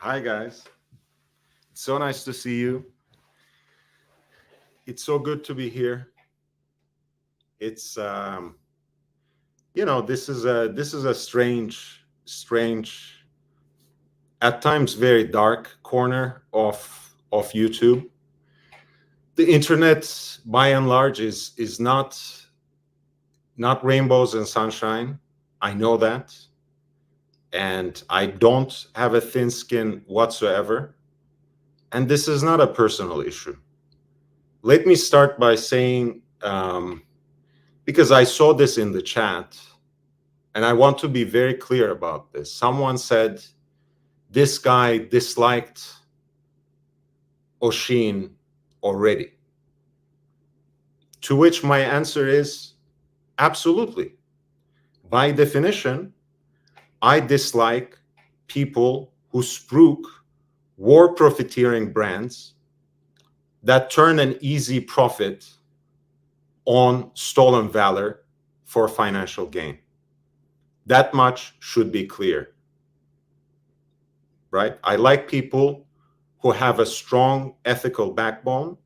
Hi, guys. It's so nice to see you. It's so good to be here. It's this is a strange, at times very dark corner of YouTube. The internet, by and large, is not rainbows and sunshine. I know that, and I don't have a thin skin whatsoever. And this is not a personal issue. Let me start by saying, because I saw this in the chat, and I want to be very clear about this. Someone said this guy disliked Oisin already. To which my answer is absolutely. By definition, I dislike people who spruik war profiteering brands that turn an easy profit on stolen valor for financial gain. That much should be clear, right? I like people who have a strong ethical backbone.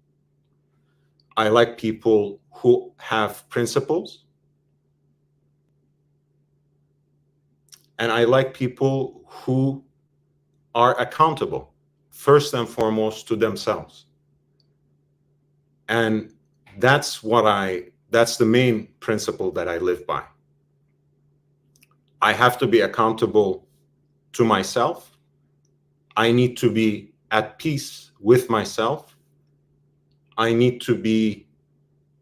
I like people who have principles. And I like people who are accountable, first and foremost, to themselves. And that's the main principle that I live by. I have to be accountable to myself. I need to be at peace with myself. I need to be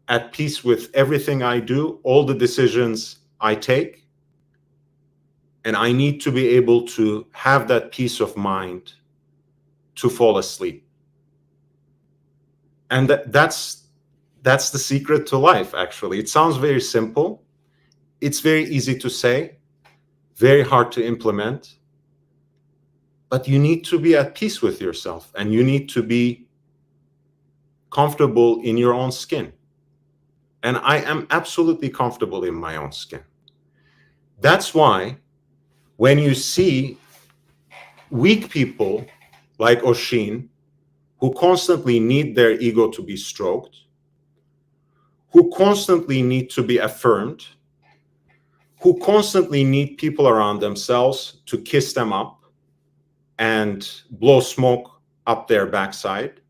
at peace with everything I do, all the decisions I take. And I need to be able to have that peace of mind to fall asleep. And that's the secret to life, actually. It sounds very simple. It's very easy to say, very hard to implement. But you need to be at peace with yourself, and you need to be comfortable in your own skin. And I am absolutely comfortable in my own skin. That's why when you see weak people like Oisin, who constantly need their ego to be stroked, who constantly need to be affirmed, who constantly need people around themselves to kiss them up and blow smoke up their backside,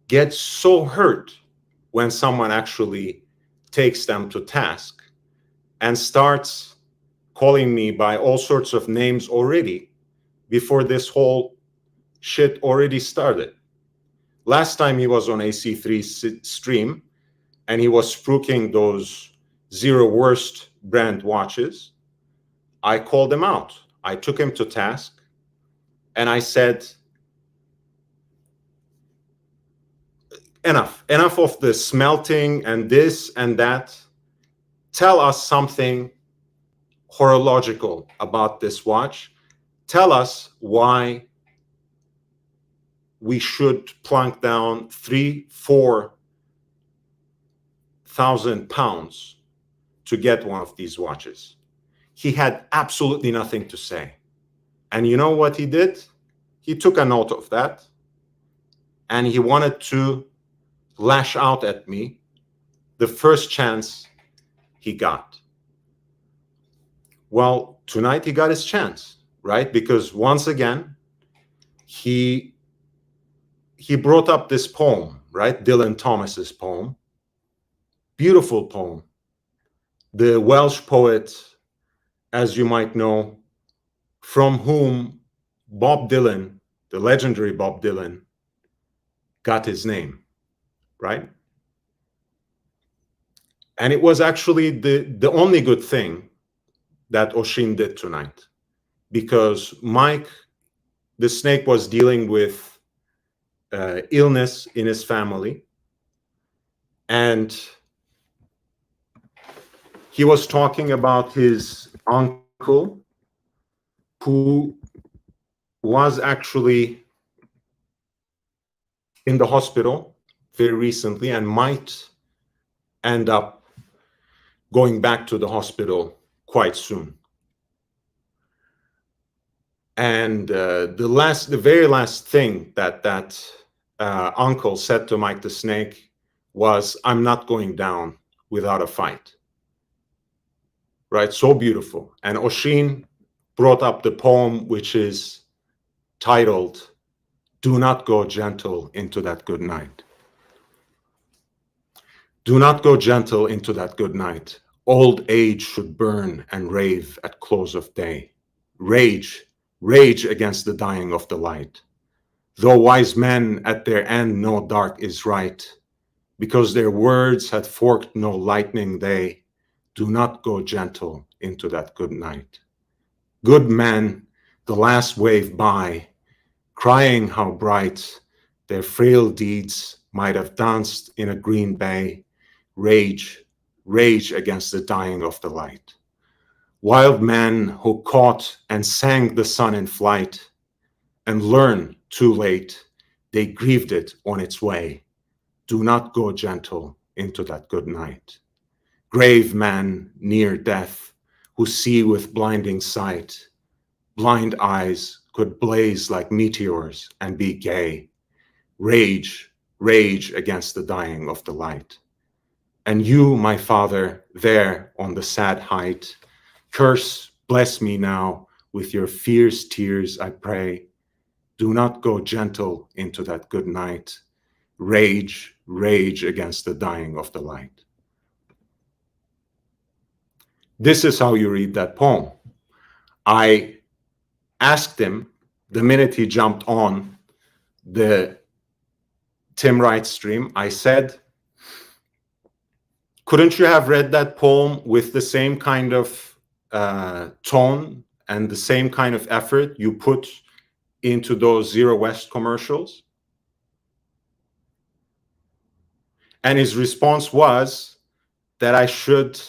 get so hurt when someone actually takes them to task and starts calling me by all sorts of names already before this whole shit already started. Last time he was on AC3 stream and he was spruiking those Zero Worst brand watches, I called him out. I took him to task and I said, enough of the smelting and this and that. Tell us something horological about this watch. Tell us why we should plunk down 3,000-4,000 pounds to get one of these watches. He had absolutely nothing to say. And you know what he did? He took a note of that and he wanted to lash out at me the first chance he got. Well, tonight he got his chance, right? Because once again, he brought up this poem, right? Dylan Thomas's poem. Beautiful poem. The Welsh poet, as you might know, from whom Bob Dylan, the legendary Bob Dylan, got his name, right? And it was actually the only good thing that Oisin did tonight, because Mike, the snake, was dealing with illness in his family, and he was talking about his uncle who was actually in the hospital very recently and might end up going back to the hospital quite soon. And the very last thing that uncle said to Mike the Snake was, "I'm not going down without a fight." Right? So beautiful. And Oshin brought up the poem, which is titled, "Do Not Go Gentle into That Good Night." Do not go gentle into that good night. Old age should burn and rave at close of day. Rage, rage against the dying of the light. Though wise men at their end know dark is right, because their words had forked no lightning they, do not go gentle into that good night. Good men, the last wave by, crying how bright their frail deeds might have danced in a green bay, rage, rage against the dying of the light. Wild men who caught and sang the sun in flight and learned too late, they grieved it on its way. Do not go gentle into that good night. Grave men near death who see with blinding sight, blind eyes could blaze like meteors and be gay. Rage, rage against the dying of the light. And you, my father, there on the sad height, curse, bless me now with your fierce tears, I pray. Do not go gentle into that good night. Rage, rage against the dying of the light. This is how you read that poem. I asked him the minute he jumped on the Tim Wright stream, I said, couldn't you have read that poem with the same kind of tone and the same kind of effort you put into those Zero West commercials? And his response was that I should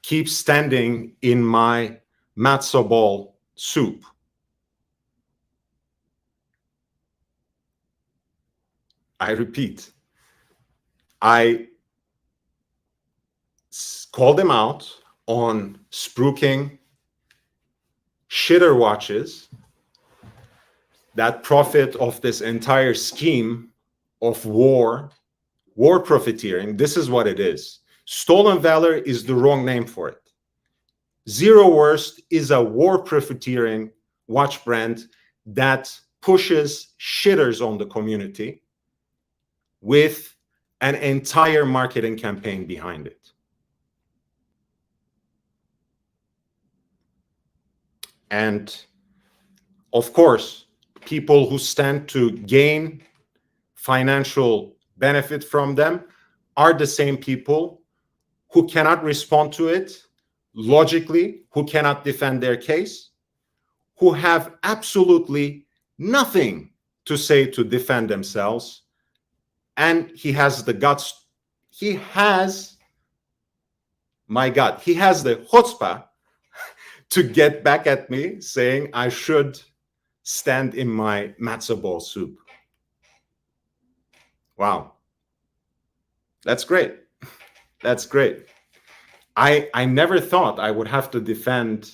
keep standing in my matzo ball soup. I repeat, I called him out on spruiking shitter watches that profit of this entire scheme of war profiteering. This is what it is. Stolen valor is the wrong name for it. Zero Worst is a war profiteering watch brand that pushes shitters on the community with an entire marketing campaign behind it. And of course, people who stand to gain financial benefit from them are the same people who cannot respond to it logically, who cannot defend their case, who have absolutely nothing to say to defend themselves. And he has the guts, he has, my God, he has the chutzpah to get back at me saying I should stand in my matzo ball soup. Wow. That's great. That's great. I never thought I would have to defend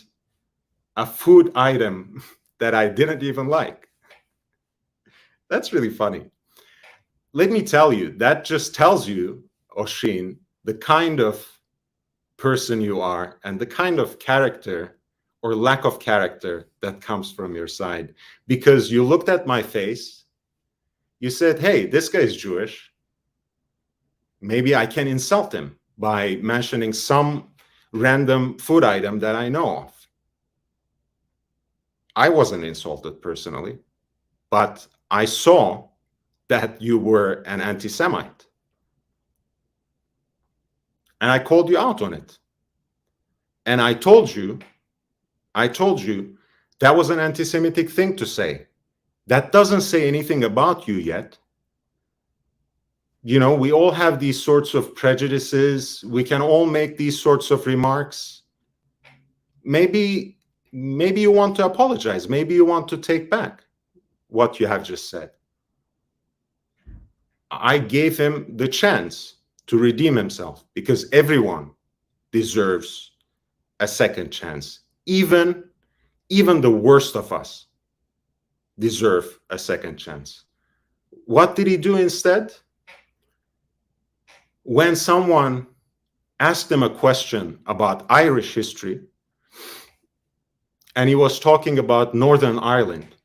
a food item that I didn't even like. That's really funny. Let me tell you, that just tells you, Oshin, the kind of person you are and the kind of character or lack of character that comes from your side. Because you looked at my face, you said, hey, this guy is Jewish. Maybe I can insult him by mentioning some random food item that I know of. I wasn't insulted personally, but I saw that you were an anti-Semite. And I called you out on it. And I told you that was an anti-Semitic thing to say. That doesn't say anything about you yet. You know, we all have these sorts of prejudices. We can all make these sorts of remarks. Maybe you want to apologize. Maybe you want to take back what you have just said. I gave him the chance to redeem himself because everyone deserves a second chance, even the worst of us deserve a second chance. What did he do instead? When someone asked him a question about Irish history, and he was talking about Northern Ireland,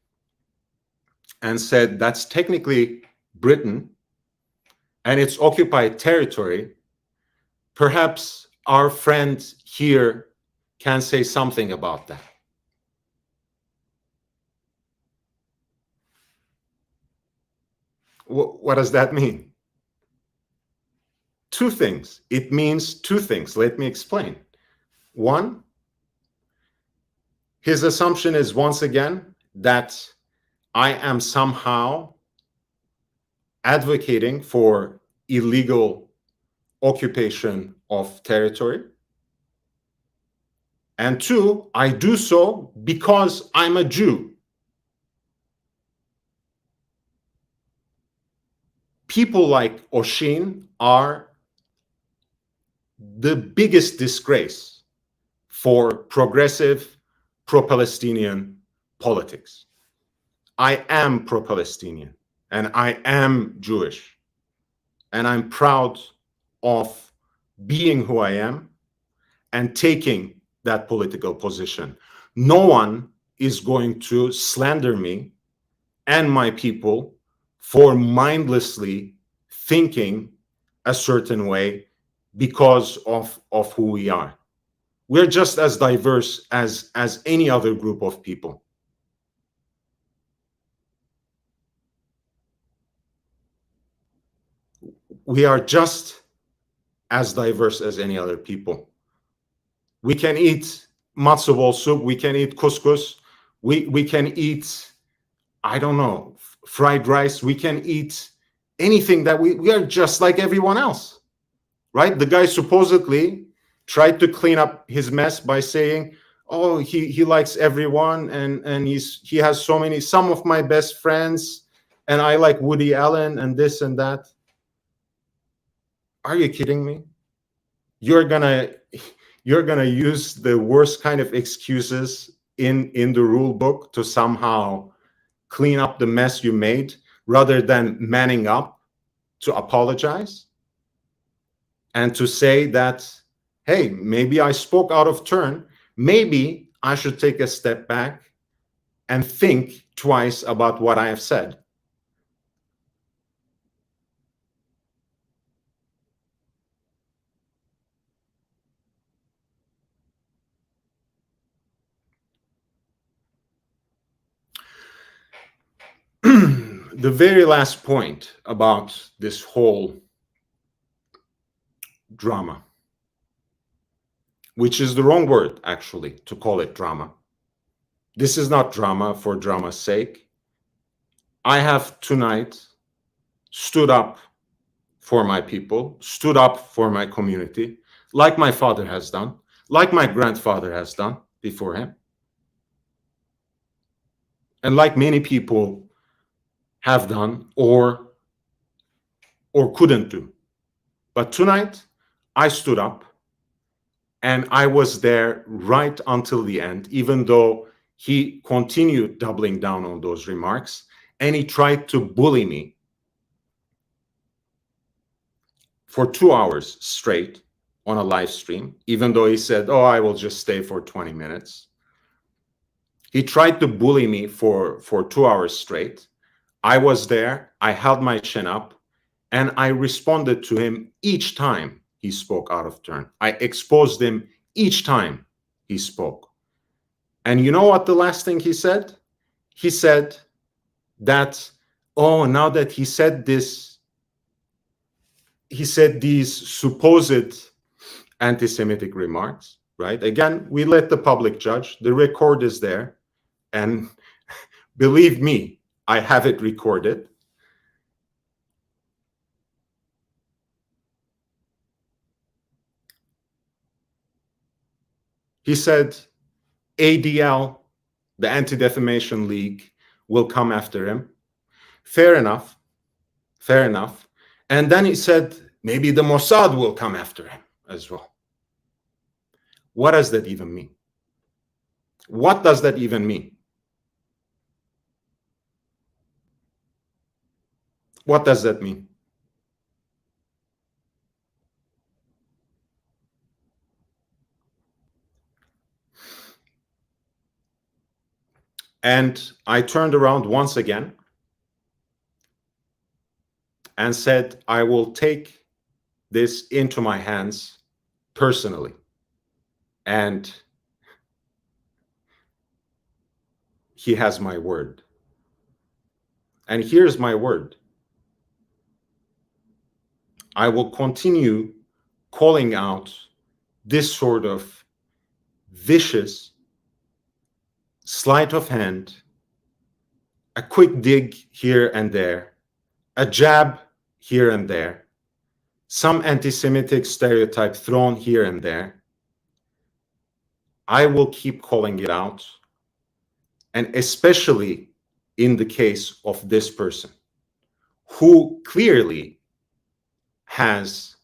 and said that's technically Britain and it's occupied territory, perhaps our friend here can say something about that. What does that mean? Two things. It means two things. Let me explain. One, his assumption is once again that I am somehow advocating for illegal occupation of territory. And two, I do so because I'm a Jew. People like Oisin are the biggest disgrace for progressive pro-Palestinian politics. I am pro-Palestinian and I am Jewish, and I'm proud of being who I am and taking that political position. No one is going to slander me and my people for mindlessly thinking a certain way because of who we are. We're just as diverse as any other group of people. We are just as diverse as any other people. We can eat matzo ball soup, we can eat couscous, we can eat, I don't know, fried rice, we can eat anything that we are just like everyone else, right? The guy supposedly tried to clean up his mess by saying, oh, he likes everyone and he has some of my best friends, and I like Woody Allen and this and that. Are you kidding me? You're gonna use the worst kind of excuses in the rule book to somehow clean up the mess you made rather than manning up to apologize and to say that, hey, maybe I spoke out of turn. Maybe I should take a step back and think twice about what I have said. The very last point about this whole drama, which is the wrong word, actually, to call it drama. This is not drama for drama's sake. I have tonight stood up for my people, stood up for my community, like my father has done, like my grandfather has done before him, and like many people have done or couldn't do. But tonight, I stood up and I was there right until the end, even though he continued doubling down on those remarks and he tried to bully me for 2 hours straight on a live stream, even though he said, oh, I will just stay for 20 minutes. He tried to bully me for 2 hours straight. I was there, I held my chin up, and I responded to him each time he spoke out of turn. I exposed him each time he spoke. And you know what the last thing he said? He said that, oh, now that he said this, he said these supposed anti-Semitic remarks, right? Again, we let the public judge. The record is there. And believe me, I have it recorded. He said ADL, the Anti-Defamation League, will come after him. Fair enough. Fair enough. And then he said maybe the Mossad will come after him as well. What does that even mean? What does that even mean? What does that mean? And I turned around once again and said, I will take this into my hands personally. And he has my word. And here's my word. I will continue calling out this sort of vicious sleight of hand, a quick dig here and there, a jab here and there, some anti-Semitic stereotype thrown here and there. I will keep calling it out, and especially in the case of this person, who clearly has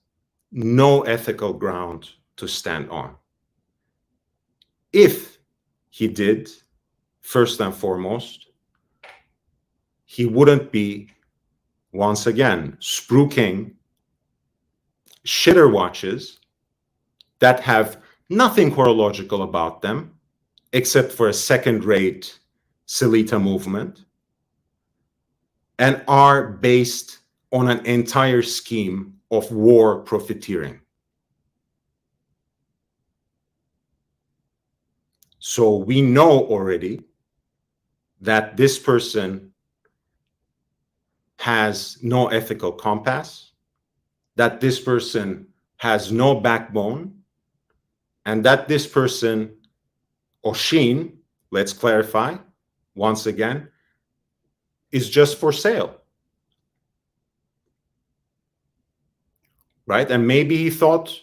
no ethical ground to stand on. If he did, first and foremost, he wouldn't be, once again, spruiking shitter watches that have nothing horological about them except for a second-rate Selita movement and are based on an entire scheme of war profiteering. So we know already that this person has no ethical compass, that this person has no backbone, and that this person, Oisin, let's clarify once again, is just for sale. Right? And maybe he thought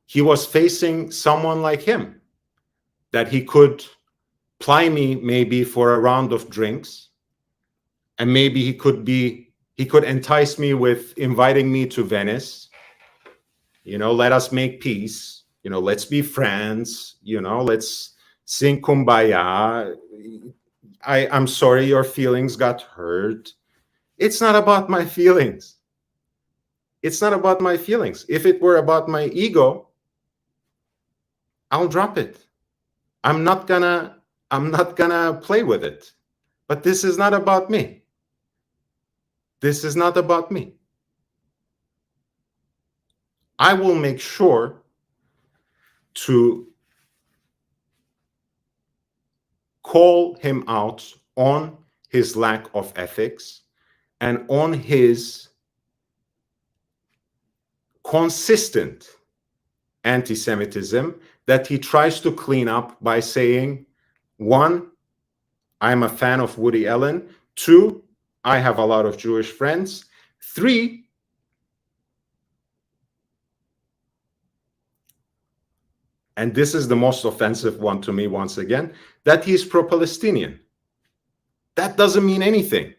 he was facing someone like him, that he could ply me maybe for a round of drinks, and maybe he could entice me with inviting me to Venice. You know, let us make peace. You know, let's be friends. You know, let's sing Kumbaya. I'm sorry your feelings got hurt. It's not about my feelings. It's not about my feelings. If it were about my ego, I'll drop it. I'm not gonna play with it. But this is not about me. This is not about me. I will make sure to call him out on his lack of ethics and on his consistent anti-Semitism that he tries to clean up by saying, one, I'm a fan of Woody Allen. Two, I have a lot of Jewish friends. Three, and this is the most offensive one to me once again, that he's pro-Palestinian. That doesn't mean anything.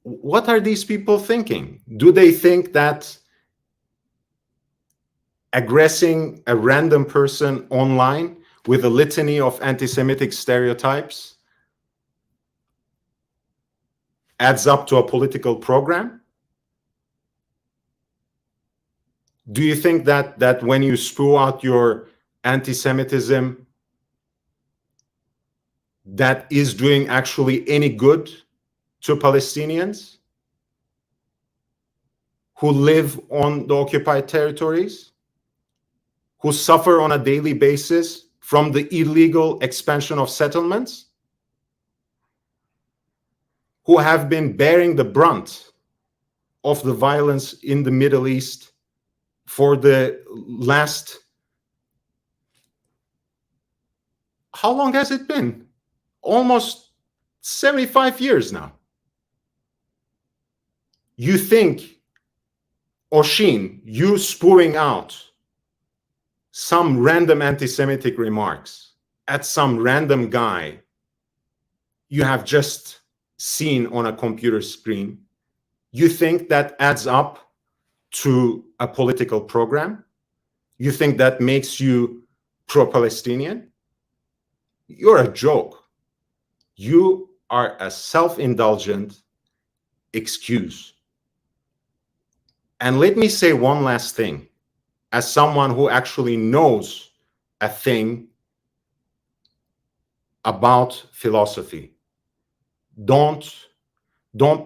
What are these people thinking? Do they think that aggressing a random person online with a litany of anti-Semitic stereotypes adds up to a political program? Do you think that when you spew out your anti-Semitism, that is doing actually any good to Palestinians who live on the occupied territories, who suffer on a daily basis from the illegal expansion of settlements, who have been bearing the brunt of the violence in the Middle East for the last, how long has it been? Almost 75 years now. You think, Oisin, you spewing out some random anti-Semitic remarks at some random guy you have just seen on a computer screen, you think that adds up to a political program? You think that makes you pro-Palestinian? You're a joke. You are a self-indulgent, excuse. And let me say one last thing. As someone who actually knows a thing about philosophy, don't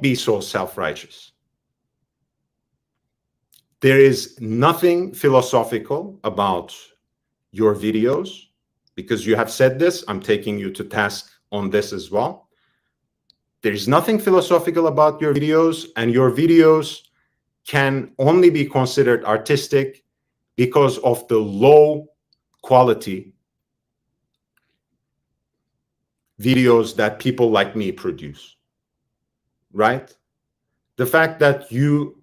be so self-righteous. There is nothing philosophical about your videos, because you have said this. I'm taking you to task on this as well. There's nothing philosophical about your videos, and your videos can only be considered artistic because of the low quality videos that people like me produce, right? The fact that you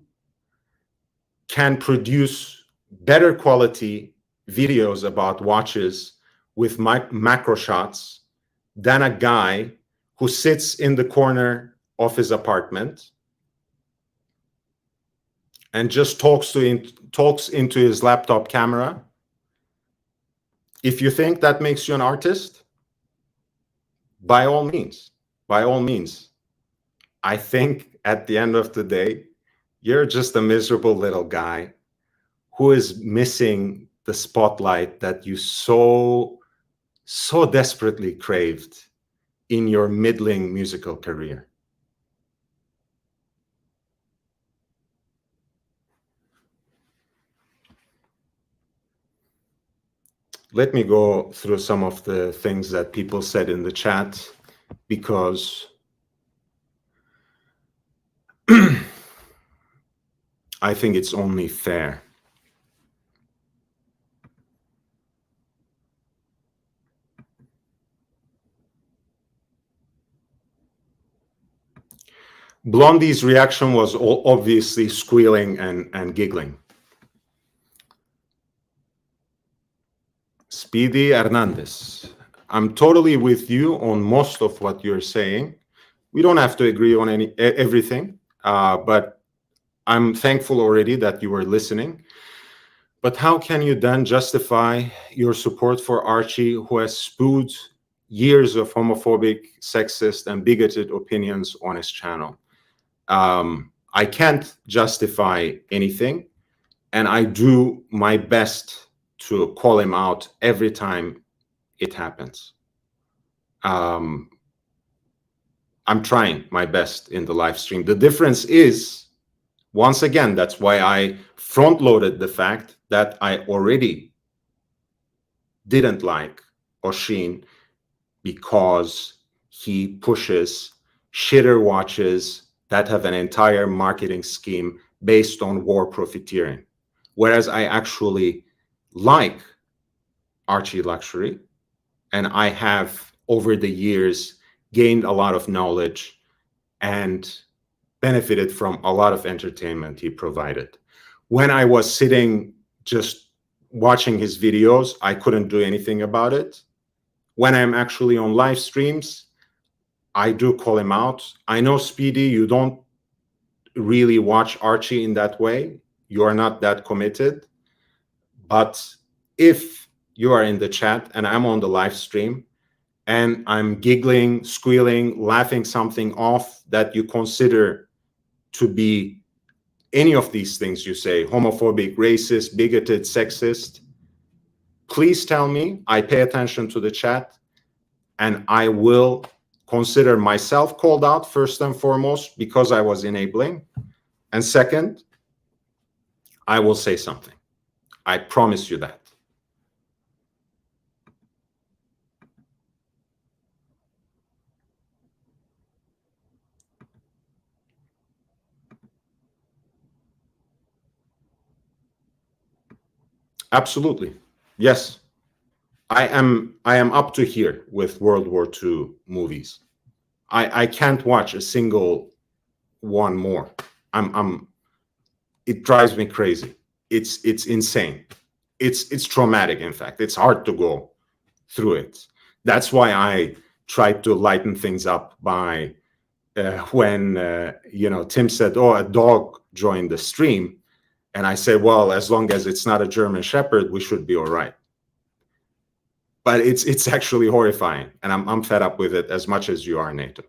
can produce better quality videos about watches with macro shots than a guy who sits in the corner of his apartment and just talks into his laptop camera. If you think that makes you an artist, by all means, I think at the end of the day, you're just a miserable little guy who is missing the spotlight that you so desperately craved in your middling musical career. Let me go through some of the things that people said in the chat, because I think it's only fair. Blondie's reaction was obviously squealing and giggling. Speedy Hernandez, I'm totally with you on most of what you're saying. We don't have to agree on everything, but I'm thankful already that you were listening. But how can you then justify your support for Archie, who has spewed years of homophobic, sexist, and bigoted opinions on his channel? I can't justify anything, and I do my best to call him out every time it happens. I'm trying my best in the live stream. The difference is, once again, that's why I front-loaded the fact that I already didn't like Oshin, because he pushes shitter watches that have an entire marketing scheme based on war profiteering. Whereas I actually like Archie Luxury, and I have over the years gained a lot of knowledge and benefited from a lot of entertainment he provided. When I was sitting just watching his videos, I couldn't do anything about it. When I'm actually on live streams, I do call him out. I know, Speedy, you don't really watch Archie in that way. You are not that committed. But if you are in the chat and I'm on the live stream and I'm giggling, squealing, laughing something off that you consider to be any of these things you say, homophobic, racist, bigoted, sexist, please tell me. I pay attention to the chat, and I will consider myself called out first and foremost because I was enabling. And second, I will say something. I promise you that. Absolutely. Yes. I am up to here with World War II movies. I can't watch a single one more. It drives me crazy. It's insane. It's traumatic, in fact. It's hard to go through it. That's why I tried to lighten things up by when Tim said, "Oh, a dog joined the stream," and I said, "Well, as long as it's not a German Shepherd, we should be all right." But it's actually horrifying, and I'm fed up with it as much as you are, Nato.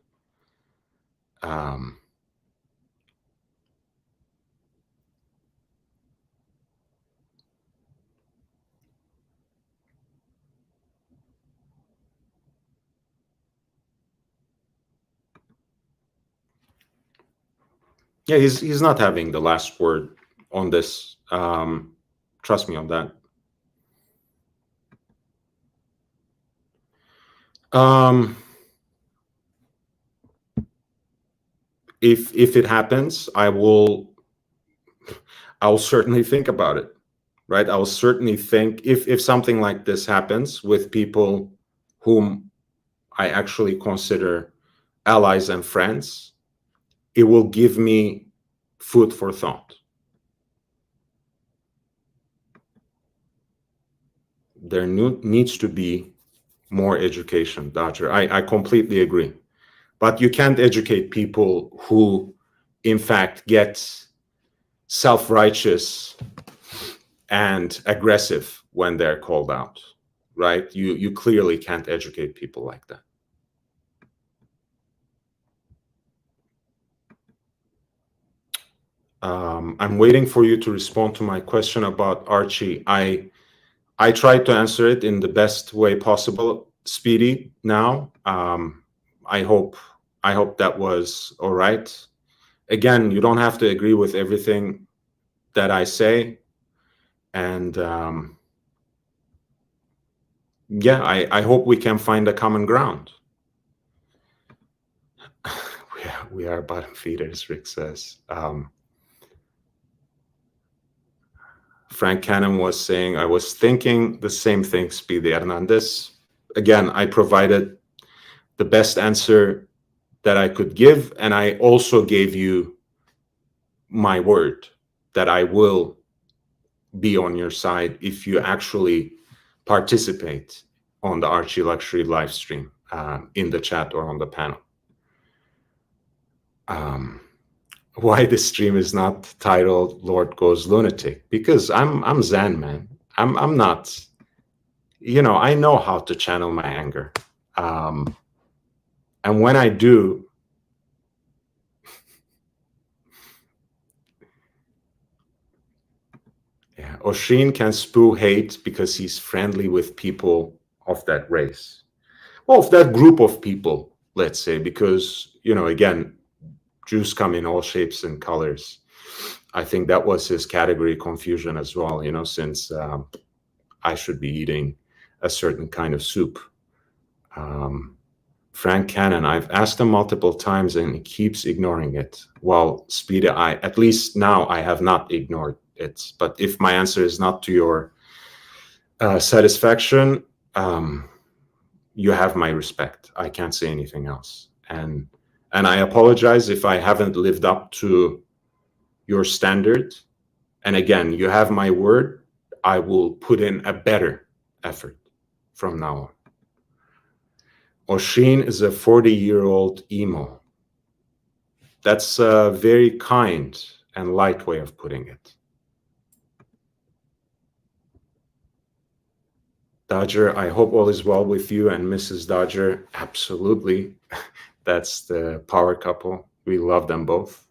Yeah, he's not having the last word on this. Trust me on that. If it happens, I'll certainly think about it, right? I'll certainly think if something like this happens with people whom I actually consider allies and friends, it will give me food for thought. There needs to be more education, Dodger. I completely agree. But you can't educate people who, in fact, get self-righteous and aggressive when they're called out, right? You clearly can't educate people like that. I'm waiting for you to respond to my question about Archie. I tried to answer it in the best way possible, Speedy. Now, I hope that was all right. Again, you don't have to agree with everything that I say, and yeah, I hope we can find a common ground. We are bottom feeders, Rick says. Frank Cannon was saying, I was thinking the same thing, Speedy Hernandez. Again, I provided the best answer that I could give, and I also gave you my word that I will be on your side if you actually participate on the Archie Luxury live stream, in the chat or on the panel. Why this stream is not titled Lord Goes Lunatic? Because I'm Zen, man. I'm not, I know how to channel my anger. And when I do, yeah, Oshin can spew hate because he's friendly with people of that race. Well, of that group of people, let's say, because, again, Jews come in all shapes and colors. I think that was his category confusion as well, since I should be eating a certain kind of soup. Frank Cannon, I've asked him multiple times and he keeps ignoring it. Well, Speedy, at least now I have not ignored it. But if my answer is not to your satisfaction, you have my respect. I can't say anything else. And I apologize if I haven't lived up to your standard. And again, you have my word. I will put in a better effort from now on. Oshin is a 40-year-old emo. That's a very kind and light way of putting it. Dodger, I hope all is well with you and Mrs. Dodger. Absolutely. That's the power couple. We love them both.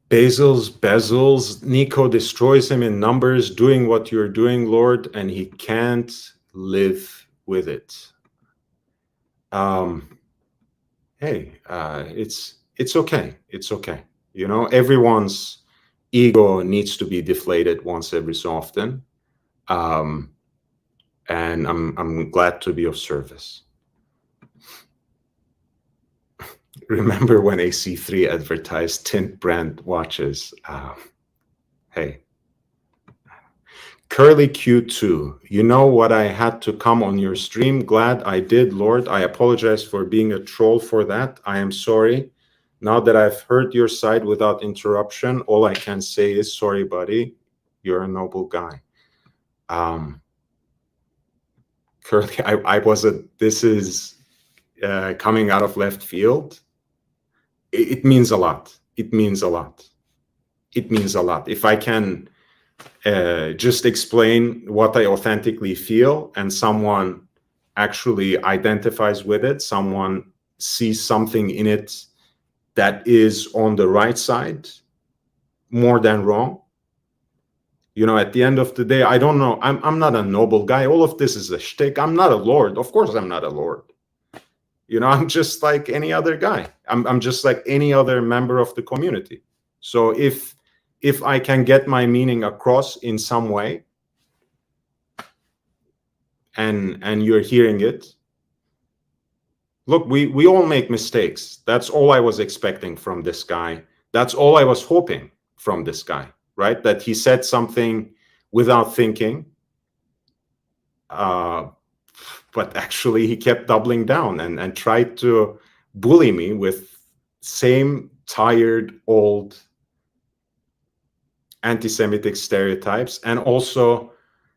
Bezels, Nico destroys him in numbers, doing what you're doing, Lord, and he can't live with it. Hey, it's okay. It's okay. Everyone's ego needs to be deflated once every so often. And I'm glad to be of service. Remember when AC3 advertised tint brand watches? Hey. Curly Q2, you know what I had to come on your stream? Glad I did, Lord. I apologize for being a troll for that. I am sorry. Now that I've heard your side without interruption, all I can say is sorry, buddy. You're a noble guy. Curly, this is coming out of left field. It means a lot. It means a lot. It means a lot. If I can just explain what I authentically feel and someone actually identifies with it, someone sees something in it that is on the right side more than wrong. At the end of the day, I don't know. I'm not a noble guy. All of this is a shtick. I'm not a lord. Of course, I'm not a lord. I'm just like any other guy. I'm just like any other member of the community. So if I can get my meaning across in some way, and you're hearing it, look, we all make mistakes. That's all I was expecting from this guy. That's all I was hoping from this guy, right? That he said something without thinking. But actually he kept doubling down and tried to bully me with same tired old anti-Semitic stereotypes, and also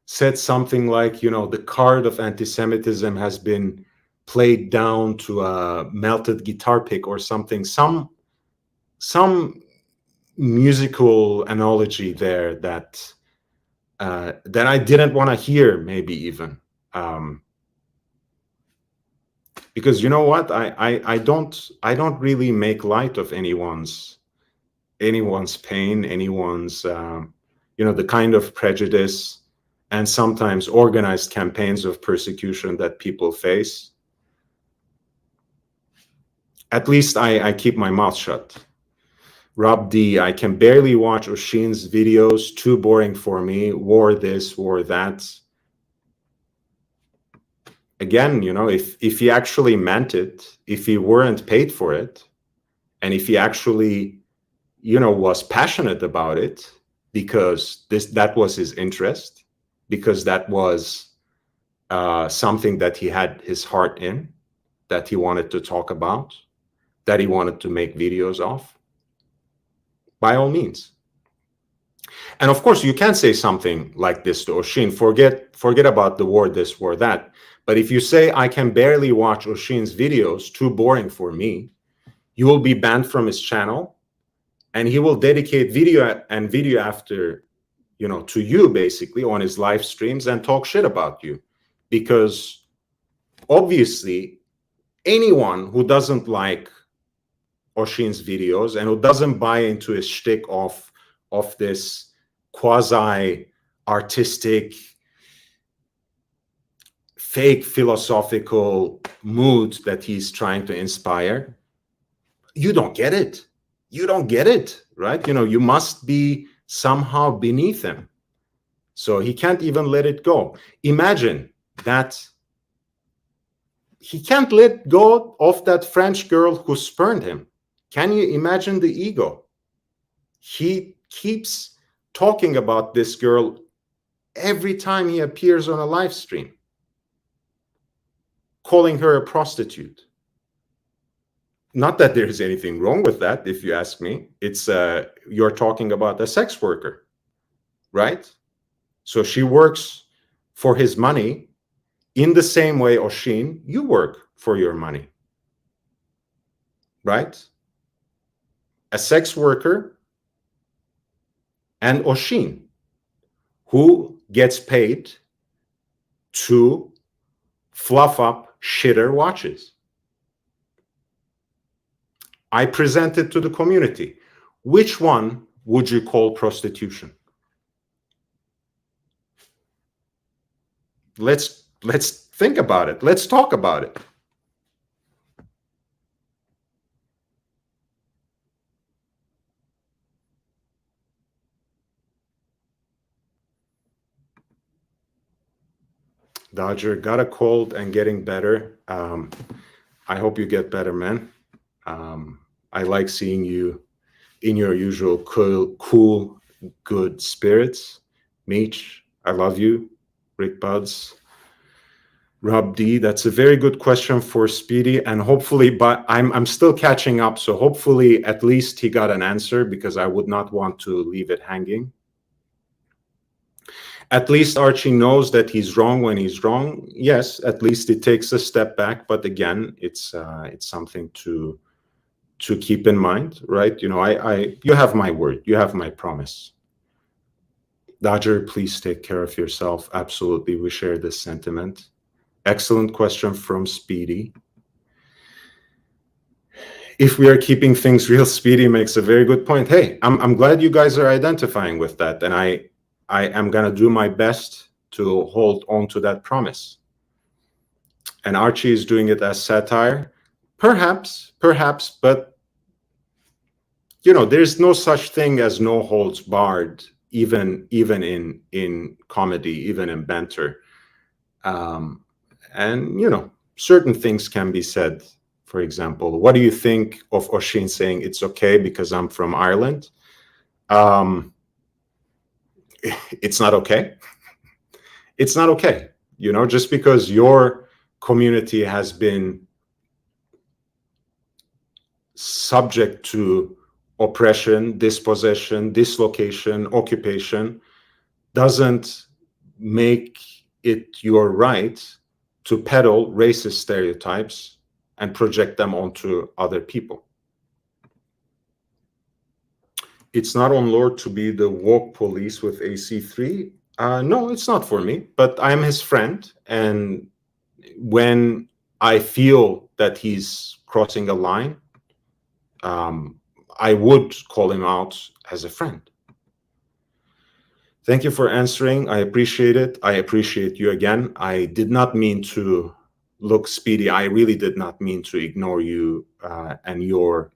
said something like, the card of anti-Semitism has been played down to a melted guitar pick or something, some musical analogy there that I didn't want to hear, maybe even. Because you know what, I don't really make light of anyone's pain, anyone's the kind of prejudice and sometimes organized campaigns of persecution that people face. At least I keep my mouth shut. Rob D, I can barely watch Oshin's videos, too boring for me, war this, war that. Again, if he actually meant it, if he weren't paid for it, and if he actually, was passionate about it, because that was his interest, because that was something that he had his heart in, that he wanted to talk about, that he wanted to make videos of, by all means. And of course, you can say something like this to Oshin, forget about the war this, war that. But if you say, I can barely watch Oshin's videos, too boring for me, you will be banned from his channel, and he will dedicate video after, to you, basically, on his live streams, and talk shit about you. Because obviously, anyone who doesn't like Oshin's videos and who doesn't buy into his shtick of this quasi-artistic, fake philosophical mood that he's trying to inspire, you don't get it. You don't get it, right? You must be somehow beneath him. So he can't even let it go. Imagine that he can't let go of that French girl who spurned him. Can you imagine the ego? He keeps talking about this girl every time he appears on a live stream, calling her a prostitute. Not that there's anything wrong with that, if you ask me. It's you're talking about a sex worker, right? So she works for his money in the same way, Oshin, you work for your money, right? A sex worker and Oshin, who gets paid to fluff up shitter watches. I presented to the community. Which one would you call prostitution? Let's think about it. Let's talk about it. Dodger, got a cold and getting better. I hope you get better, man. I like seeing you in your usual cool, good spirits. Meech, I love you. Rick Buds. Rob D, that's a very good question for Speedy, and hopefully, but I'm still catching up, so hopefully at least he got an answer, because I would not want to leave it hanging. At least Archie knows that he's wrong when he's wrong. Yes, at least it takes a step back, but again, it's something to keep in mind, right? You have my word, you have my promise. Dodger, please take care of yourself. Absolutely, we share this sentiment. Excellent question from Speedy. If we are keeping things real, Speedy makes a very good point. Hey, I'm glad you guys are identifying with that, and I am going to do my best to hold on to that promise. And Archie is doing it as satire. Perhaps, but there's no such thing as no holds barred, even in comedy, even in banter. And certain things can be said. For example, what do you think of Oisin saying it's okay because I'm from Ireland? It's not okay. It's not okay. Just because your community has been subject to oppression, dispossession, dislocation, occupation, doesn't make it your right to peddle racist stereotypes and project them onto other people. It's not on Lord to be the woke police with AC3. No, it's not for me, but I'm his friend. And when I feel that he's crossing a line, I would call him out as a friend. Thank you for answering. I appreciate it. I appreciate you again. I did not mean to look speedy. I really did not mean to ignore you and your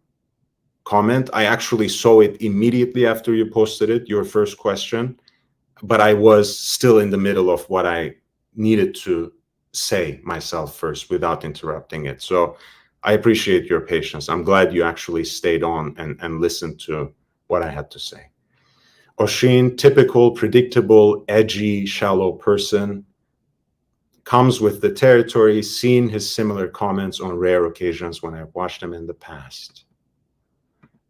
comment. I actually saw it immediately after you posted it, your first question, but I was still in the middle of what I needed to say myself first without interrupting it. So I appreciate your patience. I'm glad you actually stayed on and listened to what I had to say. Oisin, typical, predictable, edgy, shallow person, comes with the territory, seen his similar comments on rare occasions when I've watched him in the past.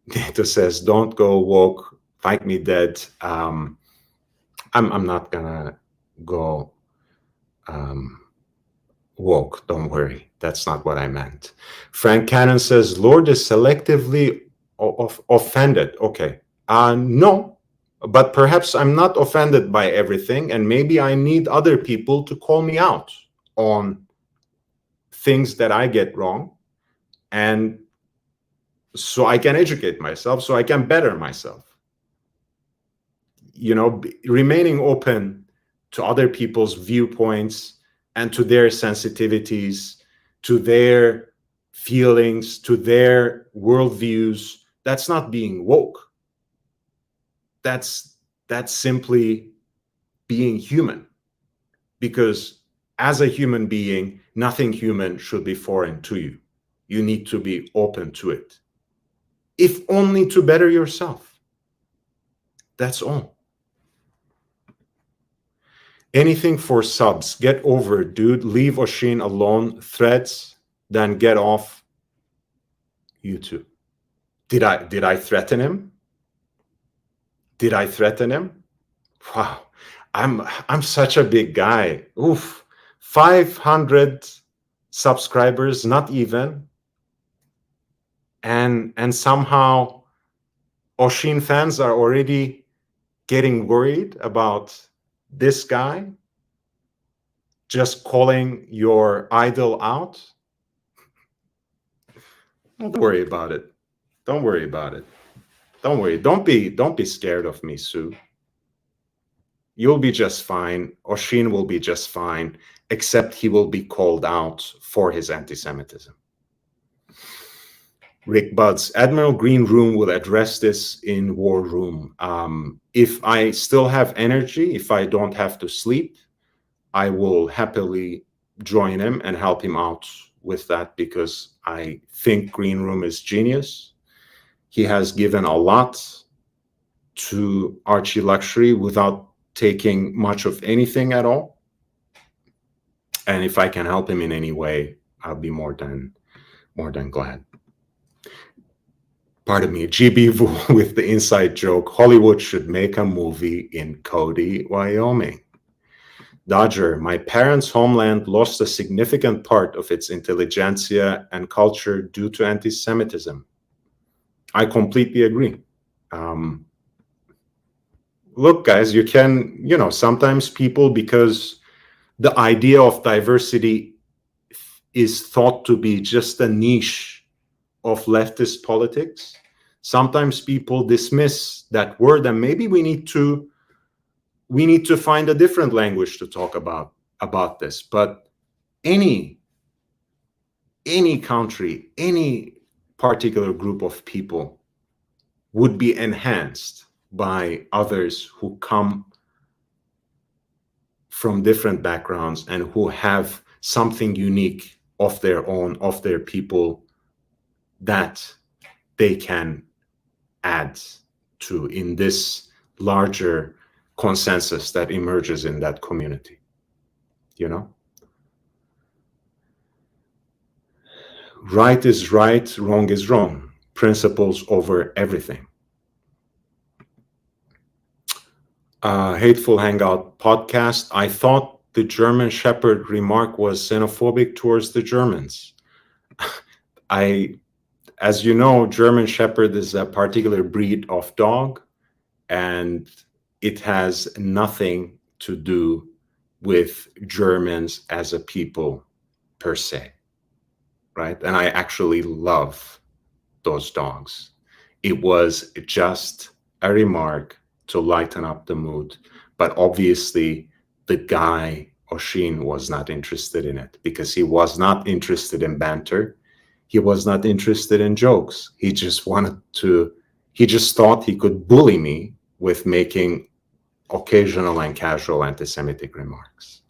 Neto says, don't go woke, fight me dead. I'm not gonna go woke, don't worry. That's not what I meant. Frank Cannon says, Lord is selectively offended. Okay, no. But perhaps I'm not offended by everything, and maybe I need other people to call me out on things that I get wrong, and so I can educate myself, so I can better myself. Remaining open to other people's viewpoints and to their sensitivities, to their feelings, to their worldviews, that's not being woke. That's simply being human, because as a human being, nothing human should be foreign to you. You need to be open to it, if only to better yourself. That's all. Anything for subs. Get over it, dude. Leave Oisin alone. Threats, then get off YouTube. Did I threaten him? Did I threaten him? Wow, I'm such a big guy. Oof, 500 subscribers, not even. And somehow Oisin fans are already getting worried about this guy just calling your idol out. Don't worry about it. Don't worry about it. Don't worry. Don't be scared of me, Sue. You'll be just fine. Oisin will be just fine, except he will be called out for his anti-Semitism. Rick Buds, Admiral Green Room will address this in War Room. If I still have energy, if I don't have to sleep, I will happily join him and help him out with that, because I think Green Room is genius. He has given a lot to Archie Luxury without taking much of anything at all. And if I can help him in any way, I'll be more than glad. Pardon me, GB Vu with the inside joke. Hollywood should make a movie in Cody, Wyoming. Dodger, my parents' homeland lost a significant part of its intelligentsia and culture due to anti-Semitism. I completely agree. Look, guys, you can, sometimes people, because the idea of diversity is thought to be just a niche of leftist politics, sometimes people dismiss that word, and maybe we need to find a different language to talk about this. But any any country, any particular group of people would be enhanced by others who come from different backgrounds and who have something unique of their own, of their people, that they can add to in this larger consensus that emerges in that community, you know? Right is right, wrong is wrong. Principles over everything. Hateful Hangout podcast. I thought the German Shepherd remark was xenophobic towards the Germans. As you know, German Shepherd is a particular breed of dog, and it has nothing to do with Germans as a people per se, right? And I actually love those dogs. It was just a remark to lighten up the mood, but obviously the guy, Oshin, was not interested in it because he was not interested in banter. He was not interested in jokes. He just thought he could bully me with making occasional and casual anti-Semitic remarks.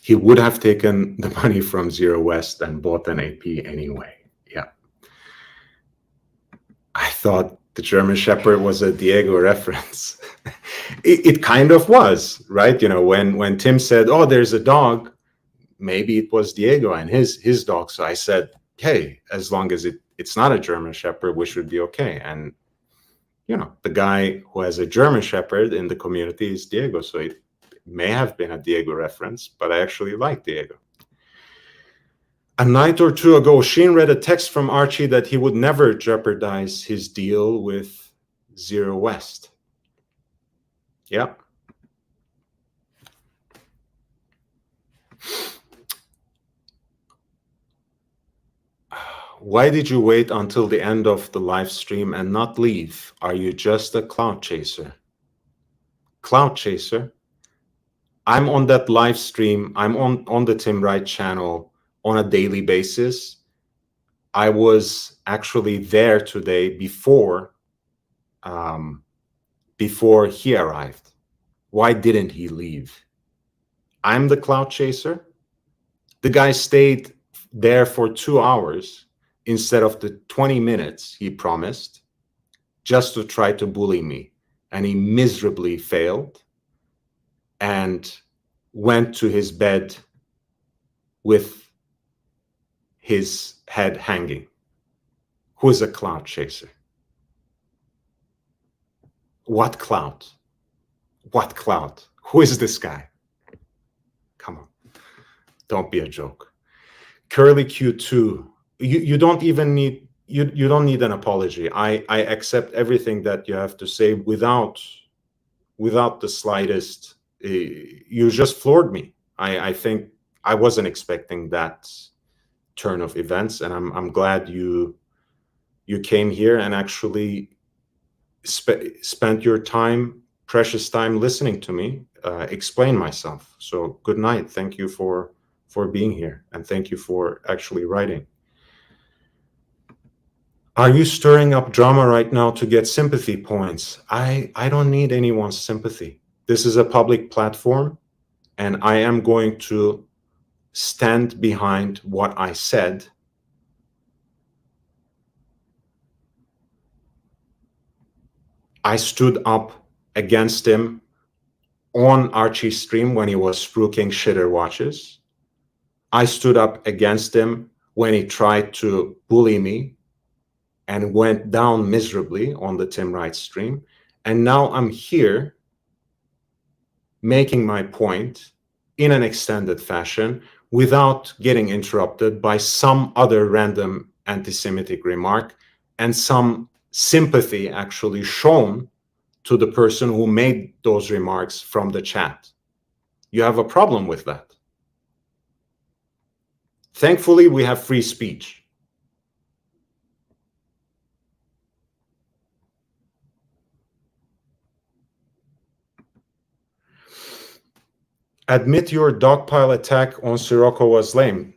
He would have taken the money from Zero West and bought an AP anyway. Yeah. I thought the German Shepherd was a Diego reference. It kind of was, right? You know, when Tim said, "Oh, there's a dog," maybe it was Diego and his dog. So I said, "Hey, as long as it's not a German Shepherd, we should be okay." And you know, the guy who has a German Shepherd in the community is Diego, so it may have been a Diego reference, but I actually like Diego. A night or two ago, Sheen read a text from Archie that he would never jeopardize his deal with Zero West. Yeah. Why did you wait until the end of the live stream and not leave? Are you just a cloud chaser? Cloud chaser? I'm on that live stream. I'm on the Tim Wright channel on a daily basis. I was actually there today before he arrived. Why didn't he leave? I'm the cloud chaser. The guy stayed there for 2 hours instead of the 20 minutes he promised, just to try to bully me. And he miserably failed and went to his bed with his head hanging. Who is a cloud chaser? What cloud? What cloud? Who is this guy? Come on. Don't be a joke. Curly Q2. You don't even need you don't need an apology. I accept everything that you have to say without the slightest. You just floored me. I think I wasn't expecting that turn of events, and I'm glad you came here and actually spent your precious time listening to me explain myself. So good night. Thank you for being here, and thank you for actually writing. Are you stirring up drama right now to get sympathy points? I don't need anyone's sympathy. This is a public platform, and I am going to stand behind what I said. I stood up against him on Archie's stream when he was spruiking shitter watches. I stood up against him when he tried to bully me and went down miserably on the Tim Wright stream. And now I'm here making my point in an extended fashion without getting interrupted by some other random anti-Semitic remark and some sympathy actually shown to the person who made those remarks from the chat. You have a problem with that. Thankfully, we have free speech. Admit your dogpile attack on Sirocco was lame.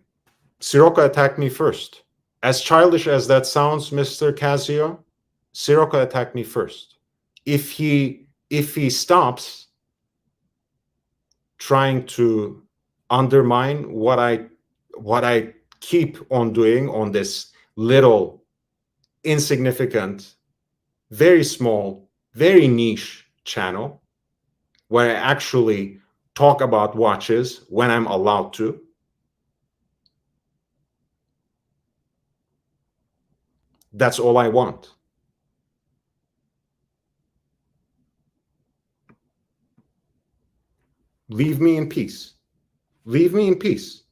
Sirocco attacked me first. As childish as that sounds, Mr. Casio, Sirocco attacked me first. If he stops trying to undermine what I keep on doing on this little, insignificant, very small, very niche channel, where I actually talk about watches when I'm allowed to, that's all I want. Leave me in peace. Leave me in peace.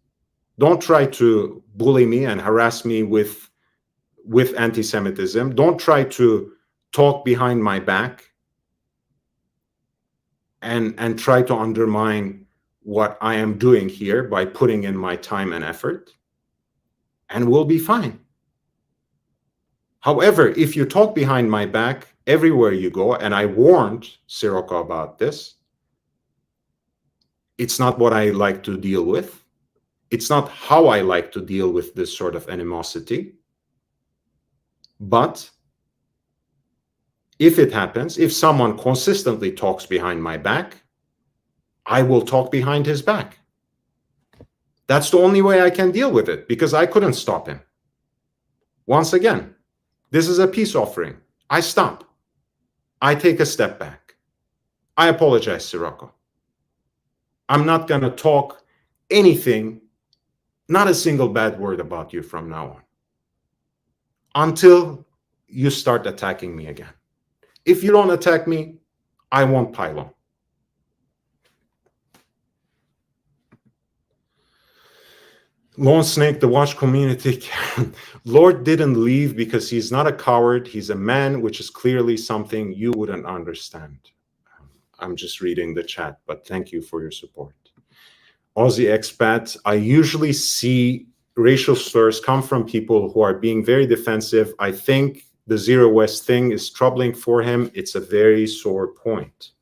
Don't try to bully me and harass me with anti-Semitism. Don't try to talk behind my back and try to undermine what I am doing here by putting in my time and effort, and we'll be fine. However, if you talk behind my back everywhere you go, and I warned Sirocco about this, it's not what I like to deal with. It's not how I like to deal with this sort of animosity. But if it happens, if someone consistently talks behind my back, I will talk behind his back. That's the only way I can deal with it, because I couldn't stop him. Once again, this is a peace offering. I stop. I take a step back. I apologize, Sirocco. I'm not going to talk anything, not a single bad word about you from now on, until you start attacking me again. If you don't attack me, I won't pile on. Lone Snake, the watch community. Lord didn't leave because he's not a coward. He's a man, which is clearly something you wouldn't understand. I'm just reading the chat, but thank you for your support. Aussie expat, I usually see racial slurs come from people who are being very defensive. I think the Zero West thing is troubling for him. It's a very sore point.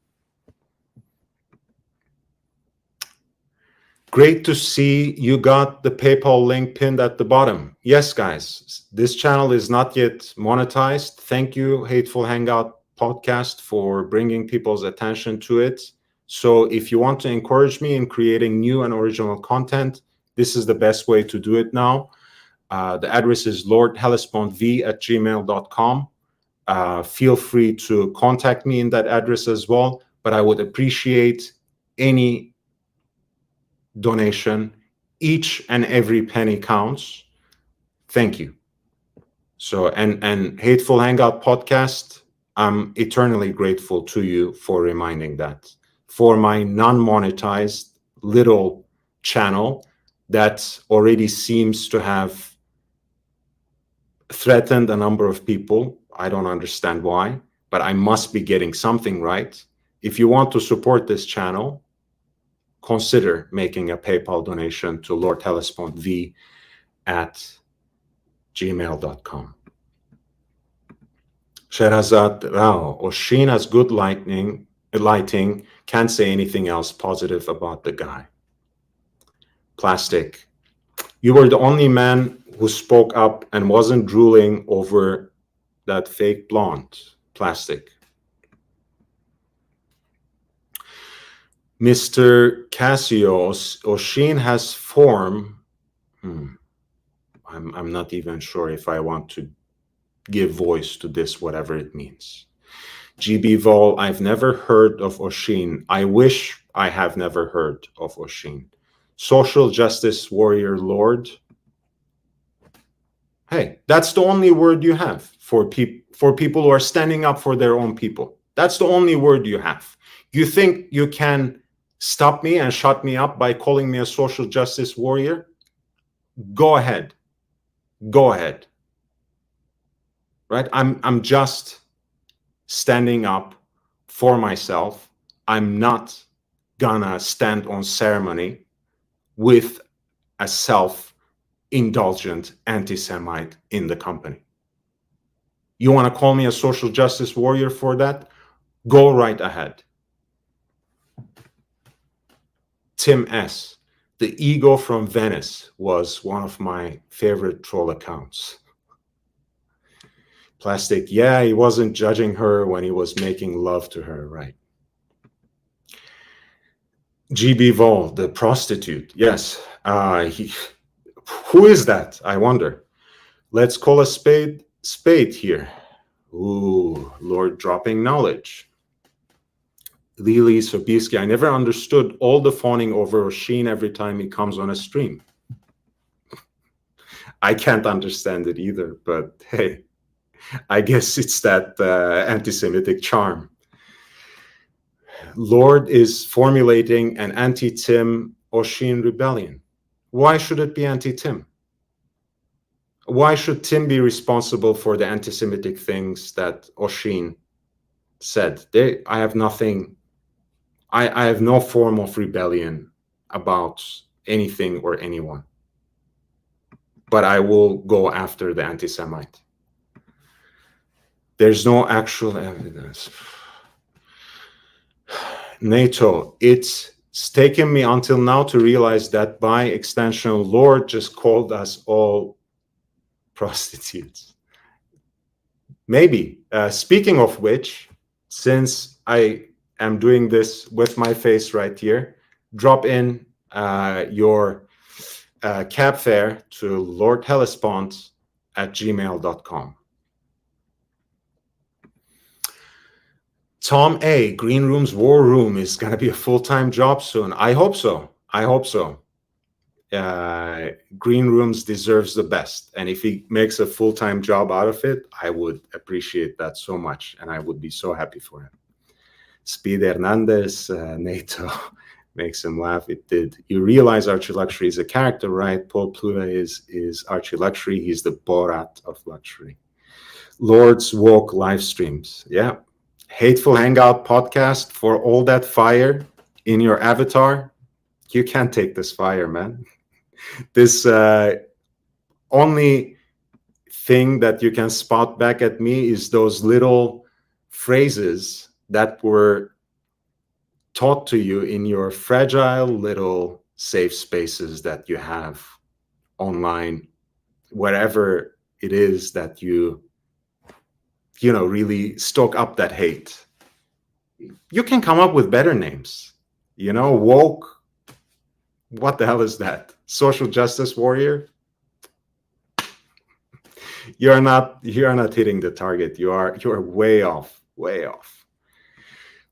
Great to see you got the PayPal link pinned at the bottom. Yes, guys, this channel is not yet monetized. Thank you, Hateful Hangout Podcast, for bringing people's attention to it. So if you want to encourage me in creating new and original content, this is the best way to do it now. The address is lordhellespontv@gmail.com. Feel free to contact me in that address as well, but I would appreciate any donation. Each and every penny counts. Thank you. So, and Hateful Hangout Podcast, I'm eternally grateful to you for reminding that. For my non-monetized little channel that already seems to have threatened a number of people. I don't understand why, but I must be getting something right. If you want to support this channel, consider making a PayPal donation to lordhellespontv@gmail.com. Sherazad Rao, Oshin has good lighting, can't say anything else positive about the guy. Plastic, you were the only man who spoke up and wasn't drooling over that fake blonde. Plastic. Mr. Casio, Oshin has form. I'm not even sure if I want to give voice to this, whatever it means. GB Vol, I've never heard of Oshin. I wish I have never heard of Oshin. Social justice warrior lord. Hey, that's the only word you have for people who are standing up for their own people. That's the only word you have. You think you can stop me and shut me up by calling me a social justice warrior? Go ahead. Go ahead. Right? I'm just standing up for myself. I'm not gonna stand on ceremony with a self-indulgent anti-Semite in the company. You want to call me a social justice warrior for that? Go right ahead. Tim S. The Ego from Venice was one of my favorite troll accounts. Plastic, yeah, he wasn't judging her when he was making love to her, right? GB Vol, the prostitute, yes. Who is that, I wonder? Let's call a spade here. Ooh, Lord dropping knowledge. Lili Sobieski, I never understood all the fawning over Oshin every time he comes on a stream. I can't understand it either, but hey, I guess it's that anti-Semitic charm. Lord is formulating an anti-Tim Oshin rebellion. Why should it be anti-Tim? Why should Tim be responsible for the anti-Semitic things that Oshin said? I have nothing, I have no form of rebellion about anything or anyone. But I will go after the anti-Semite. There's no actual evidence. NATO, it's taken me until now to realize that by extension, Lord just called us all prostitutes. Maybe. Speaking of which, since I am doing this with my face right here, drop in your cab fare to lordhellespont@gmail.com. Tom A, Green Room's War Room is going to be a full-time job soon. I hope so. I hope so. Green Rooms deserves the best. And if he makes a full-time job out of it, I would appreciate that so much. And I would be so happy for him. Speed Hernandez, NATO makes him laugh. It did. You realize Archie Luxury is a character, right? Paul Pluta is Archie Luxury. He's the Borat of luxury. Lord's Walk live streams. Yeah. Hateful Hangout podcast for all that fire in your avatar. You can't take this fire, man. This only thing that you can spot back at me is those little phrases that were taught to you in your fragile little safe spaces that you have online, wherever it is that you really stoke up that hate. You can come up with better names, woke. What the hell is that? Social justice warrior? You're not hitting the target. You're way off.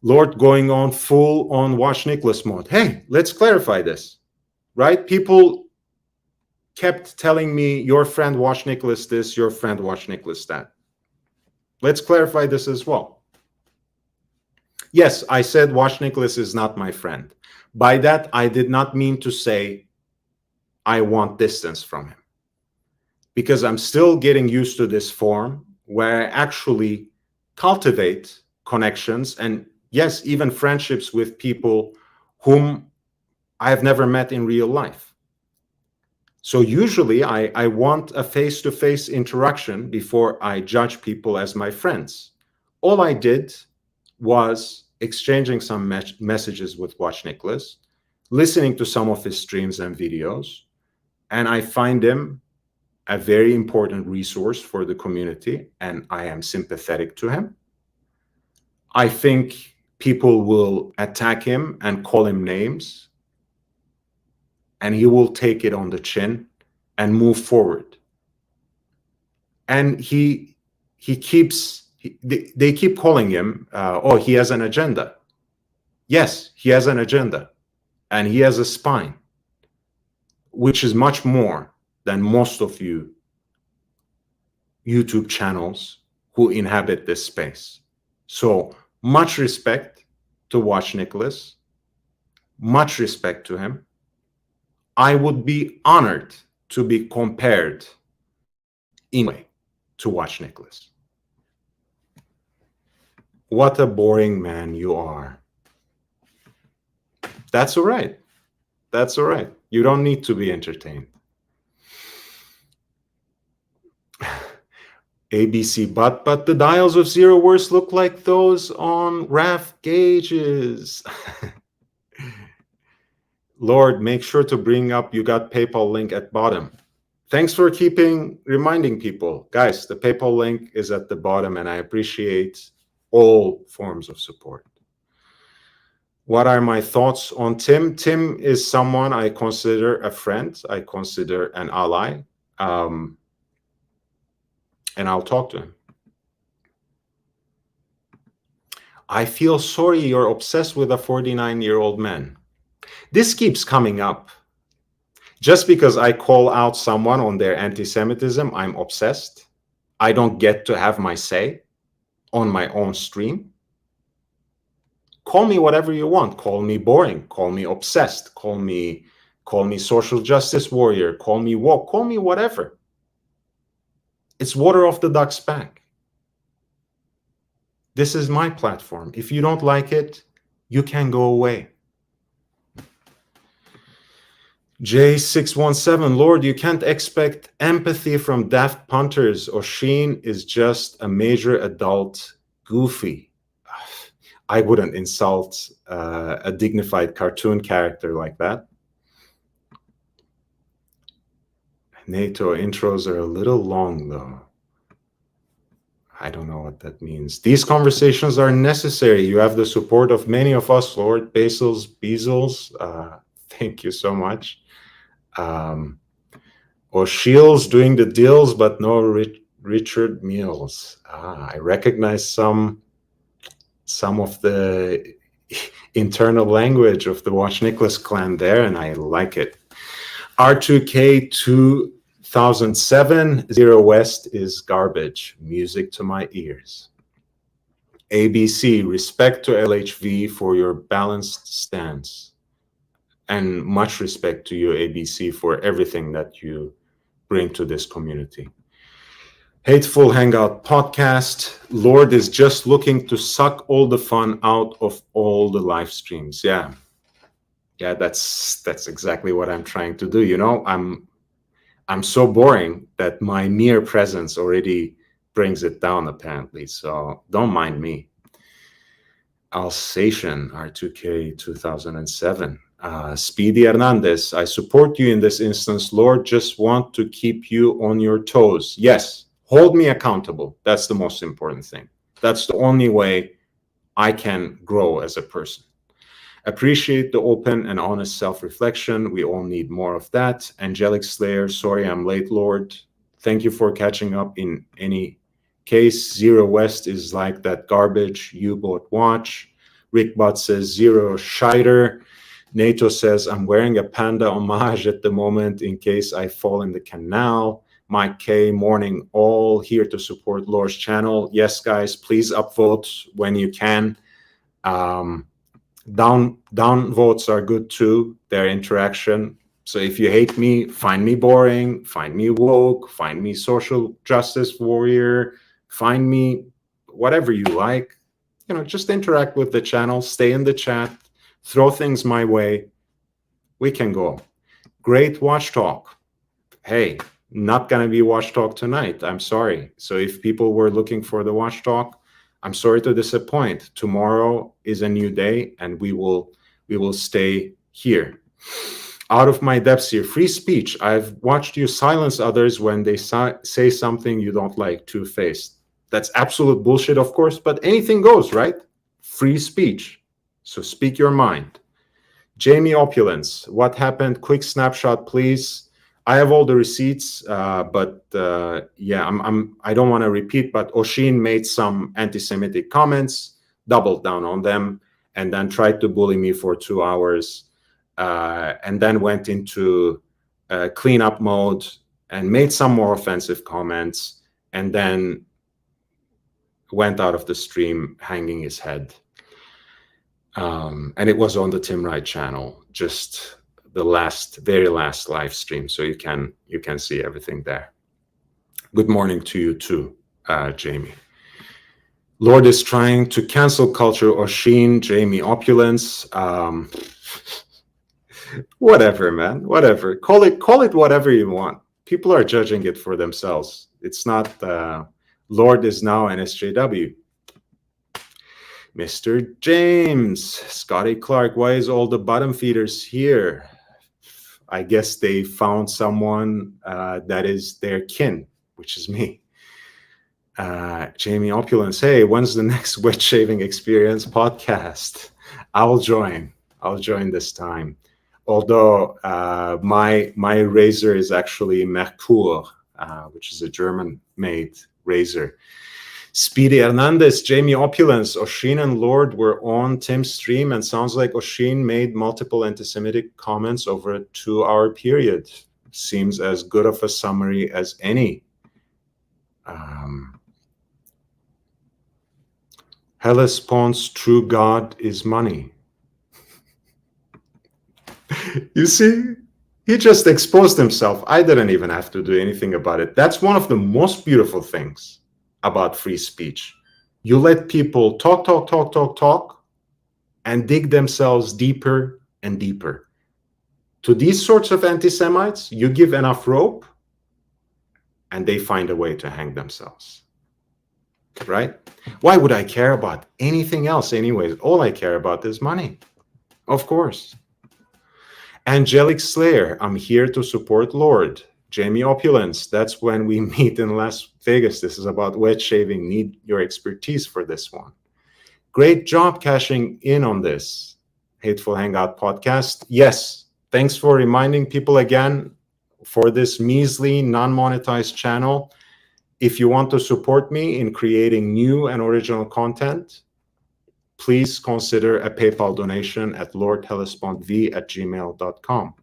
Lord going on full on Watch Nicholas mode. Hey, let's clarify this, right? People kept telling me your friend Watch Nicholas this, your friend Watch Nicholas that. Let's clarify this as well. Yes, I said Watch Nicholas is not my friend. By that, I did not mean to say I want distance from him, because I'm still getting used to this form where I actually cultivate connections and, yes, even friendships with people whom I have never met in real life. So usually I want a face-to-face interaction before I judge people as my friends. All I did was exchanging some messages with Watch Nicholas, listening to some of his streams and videos, and I find him a very important resource for the community, and I am sympathetic to him. I think people will attack him and call him names, and he will take it on the chin and move forward. And they keep calling him, oh, he has an agenda. Yes, he has an agenda, and he has a spine, which is much more than most of you YouTube channels who inhabit this space. So much respect to Watch Nicholas, much respect to him. I would be honored to be compared in a way to Watch Nicholas. What a boring man you are. That's all right. That's all right. You don't need to be entertained. ABC, but the dials of zero worse look like those on RAF gauges. Lord, make sure to bring up, you got PayPal link at bottom. Thanks for reminding people. Guys, the PayPal link is at the bottom, and I appreciate all forms of support. What are my thoughts on Tim? Tim is someone I consider a friend. I consider an ally. And I'll talk to him. I feel sorry you're obsessed with a 49-year-old man. This keeps coming up. Just because I call out someone on their anti-Semitism, I'm obsessed. I don't get to have my say on my own stream. Call me whatever you want. Call me boring. Call me obsessed. Call me social justice warrior. Call me woke. Call me whatever. It's water off the duck's back. This is my platform. If you don't like it, you can go away. J617, Lord, you can't expect empathy from daft punters. Oisin is just a major adult goofy. I wouldn't insult a dignified cartoon character like that. NATO intros are a little long, though. I don't know what that means. These conversations are necessary. You have the support of many of us, Lord. Bezos, thank you so much. O'Sheil's doing the deals, but no Richard Mills. I recognize some of the internal language of the Watch Nicholas clan there, and I like it. R2K 2007, Zero West is garbage. Music to my ears. ABC, respect to LHV for your balanced stance. And much respect to you, ABC, for everything that you bring to this community. Hateful Hangout Podcast. Lord is just looking to suck all the fun out of all the live streams. Yeah, that's exactly what I'm trying to do. You know, I'm so boring that my mere presence already brings it down, apparently. So don't mind me. Alsatian, R2K 2007. Speedy Hernandez, I support you in this instance, Lord. Just want to keep you on your toes. Yes, hold me accountable. That's the most important thing. That's the only way I can grow as a person. Appreciate the open and honest self-reflection. We all need more of that. Angelic Slayer, sorry I'm late, Lord. Thank you for catching up in any case. Zero West is like that garbage U-boat watch. Rick Butt says Zero Scheider. NATO says, I'm wearing a panda homage at the moment in case I fall in the canal. Mike K, morning all, here to support Lord's channel. Yes, guys, please upvote when you can. Down votes are good too, their interaction. So if you hate me, find me boring, find me woke, find me social justice warrior, find me whatever you like. You know, just interact with the channel, stay in the chat. Throw things my way. We can go. Great watch talk. Hey, not going to be watch talk tonight. I'm sorry. So if people were looking for the watch talk, I'm sorry to disappoint. Tomorrow is a new day, and we will stay here. Out of my depths here. Free speech. I've watched you silence others when they say something you don't like. Two-faced. That's absolute bullshit, of course, but anything goes, right? Free speech. So speak your mind. Jamie Opulence, what happened? Quick snapshot, please. I have all the receipts, but yeah, I don't want to repeat, but Oisin made some anti-Semitic comments, doubled down on them, and then tried to bully me for 2 hours, and then went into cleanup mode and made some more offensive comments, and then went out of the stream hanging his head. And it was on the Tim Wright channel, just the very last live stream, so you can see everything there. Good morning to you too, Jamie. Lord is trying to cancel culture. Oisin, Jamie Opulence, whatever, man, whatever. Call it whatever you want. People are judging it for themselves. It's not. Lord is now an SJW. Mr. James, Scotty Clark, why is all the bottom feeders here? I guess they found someone that is their kin, which is me. Jamie Opulence, hey, when's the next wet shaving experience podcast? I'll join this time. Although my razor is actually Merkur, which is a German-made razor. Speedy Hernandez, Jamie Opulence, Oshin and Lord were on Tim's stream, and sounds like Oshin made multiple anti-Semitic comments over a 2-hour period. Seems as good of a summary as any. Hellespont's true God is money. You see, he just exposed himself. I didn't even have to do anything about it. That's one of the most beautiful things about free speech. You let people talk, and dig themselves deeper and deeper. To these sorts of anti-Semites, you give enough rope, and they find a way to hang themselves. Right? Why would I care about anything else anyways? All I care about is money. Of course. Angelic Slayer, I'm here to support Lord. Jamie Opulence, that's when we meet in Las Vegas. This is about wet shaving. Need your expertise for this one. Great job cashing in on this Hateful Hangout podcast. Yes, thanks for reminding people again for this measly non-monetized channel. If you want to support me in creating new and original content, please consider a PayPal donation at lordhellespontv@gmail.com.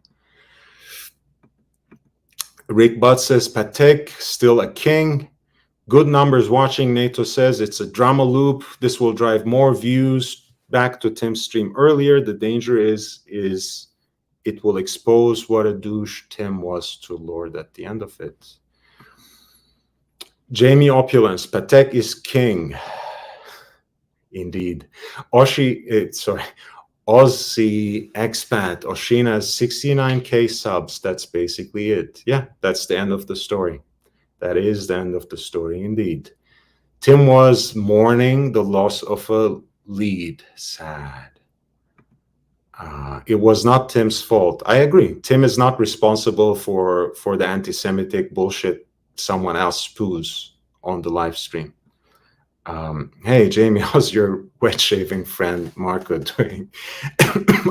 Rick Butt says, Patek, still a king. Good numbers watching, NATO says. It's a drama loop. This will drive more views back to Tim's stream earlier. The danger is it will expose what a douche Tim was to Lord at the end of it. Jamie Opulence, Patek is king. Indeed. Aussie expat, Oshin has 69K subs. That's basically it. Yeah, that's the end of the story. That is the end of the story indeed. Tim was mourning the loss of a lead. Sad. It was not Tim's fault. I agree. Tim is not responsible for the anti-Semitic bullshit someone else spews on the live stream. Hey, Jamie, how's your wet shaving friend Marco doing?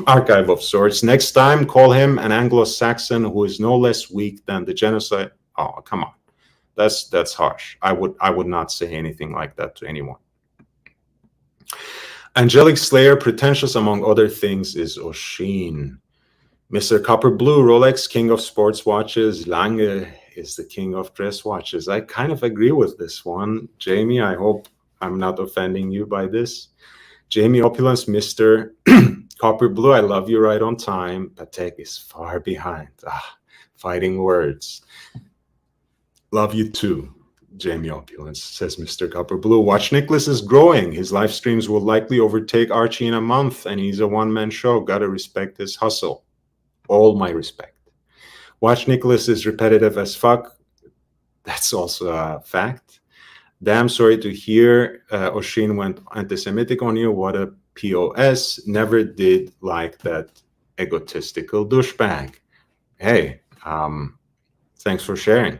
Archive of sorts. Next time, call him an Anglo-Saxon who is no less weak than the genocide. Oh, come on. That's harsh. I would not say anything like that to anyone. Angelic Slayer, pretentious among other things, is Oshin. Mr. Copper Blue, Rolex, king of sports watches. Lange is the king of dress watches. I kind of agree with this one. Jamie, I hope I'm not offending you by this. Jamie Opulence, Mr. Copper Blue, I love you right on time. Patek is far behind. Fighting words. Love you too, Jamie Opulence, says Mr. Copper Blue. Watch Nicholas is growing. His live streams will likely overtake Archie in a month, and he's a one-man show. Gotta respect his hustle. All my respect. Watch Nicholas is repetitive as fuck. That's also a fact. Damn sorry to hear Oshin went anti-Semitic on you. What a POS. Never did like that egotistical douchebag. Hey, thanks for sharing.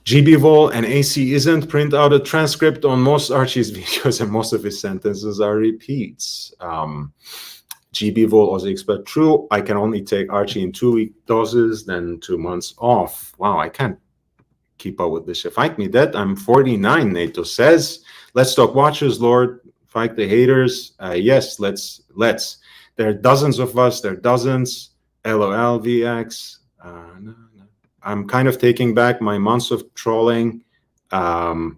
GB Vol and AC isn't. Print out a transcript on most Archie's videos, and most of his sentences are repeats. GB Vol also expect true. I can only take Archie in 2-week doses, then 2 months off. Wow, I can't keep up with this shit. Fight me dead. I'm 49, NATO says. Let's talk watches, Lord. Fight the haters. Yes, let's. There are dozens of us. There are dozens. LOL, VX. No. I'm kind of taking back my months of trolling, but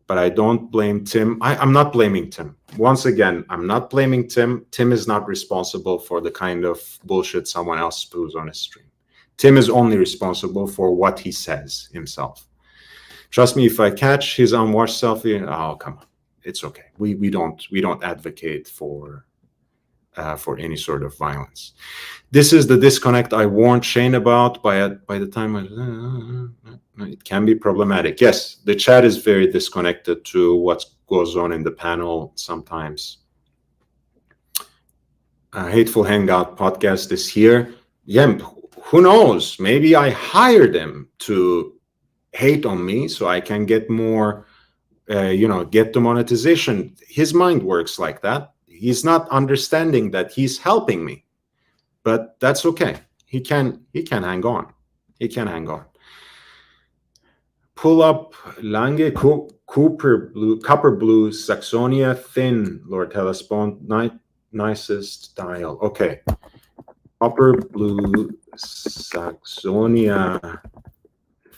I don't blame Tim. I'm not blaming Tim. Once again, I'm not blaming Tim. Tim is not responsible for the kind of bullshit someone else spews on his stream. Tim is only responsible for what he says himself. Trust me, if I catch his unwashed selfie, oh, come on. It's okay. We don't advocate for any sort of violence. This is the disconnect I warned Shane about. By the time it can be problematic. Yes, the chat is very disconnected to what goes on in the panel sometimes. Hateful Hangout podcast is here. Yeah, who knows? Maybe I hired him to hate on me so I can get more, get the monetization. His mind works like that. He's not understanding that he's helping me, but that's okay. He can hang on. He can hang on. Pull up Lange Copper Blue Saxonia Thin Lord Hellespawn nicest dial. Okay. Copper Blue Saxonia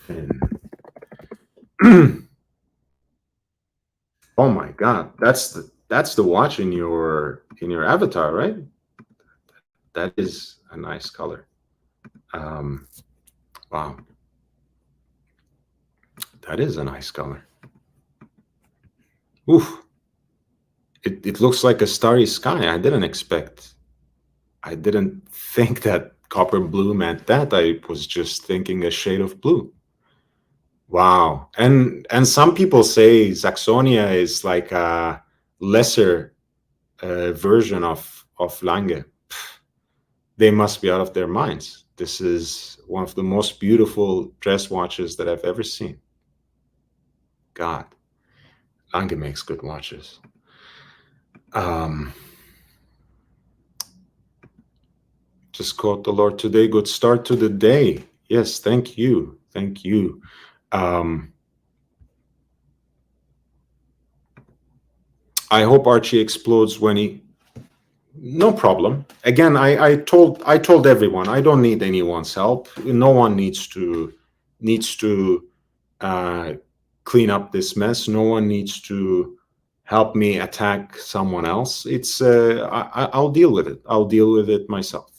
Thin. Oh my God, that's the watch in your avatar, right? That is a nice color. Wow, that is a nice color. Oof, it looks like a starry sky. I didn't think that copper blue meant that. I was just thinking a shade of blue. Wow, and some people say Saxonia is like a lesser version of Lange. They must be out of their minds. This is one of the most beautiful dress watches that I've ever seen. God, Lange makes good watches. Just quote the Lord today. Good start to the day. Yes, thank you. Thank you. I hope Archie explodes when he. No problem. Again, I told everyone I don't need anyone's help. No one needs to clean up this mess. No one needs to help me attack someone else. It's I'll deal with it. I'll deal with it myself.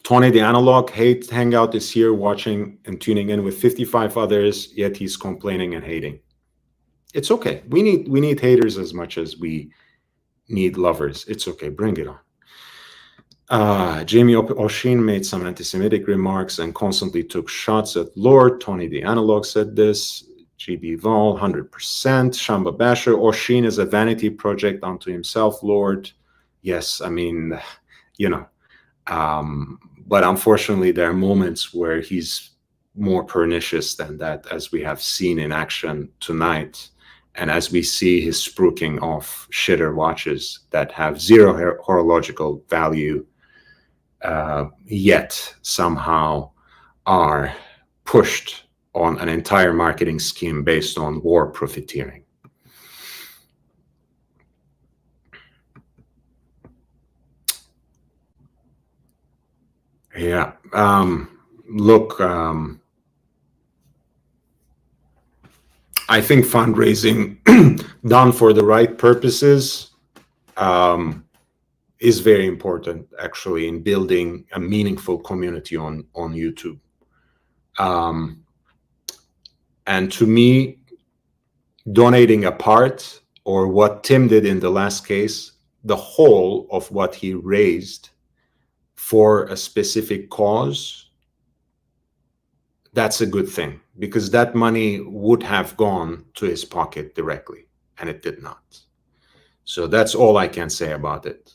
Tony the Analog Hangout is here watching and tuning in with 55 others, yet he's complaining and hating. It's okay. We need haters as much as we need lovers. It's okay. Bring it on. Jamie Oshin made some anti-Semitic remarks and constantly took shots at Lord. Tony the Analog said this. GB Vol, 100%. Shamba Basher, Oshin is a vanity project unto himself, Lord. Yes, I mean, but unfortunately there are moments where he's more pernicious than that, as we have seen in action tonight. And as we see his spruiking of shitter watches that have zero horological value, yet somehow are pushed on an entire marketing scheme based on war profiteering. Yeah. Look, I think fundraising done for the right purposes is very important, actually, in building a meaningful community on YouTube. And to me, donating a part, or what Tim did in the last case, the whole of what he raised for a specific cause, that's a good thing, because that money would have gone to his pocket directly, and it did not. So that's all I can say about it.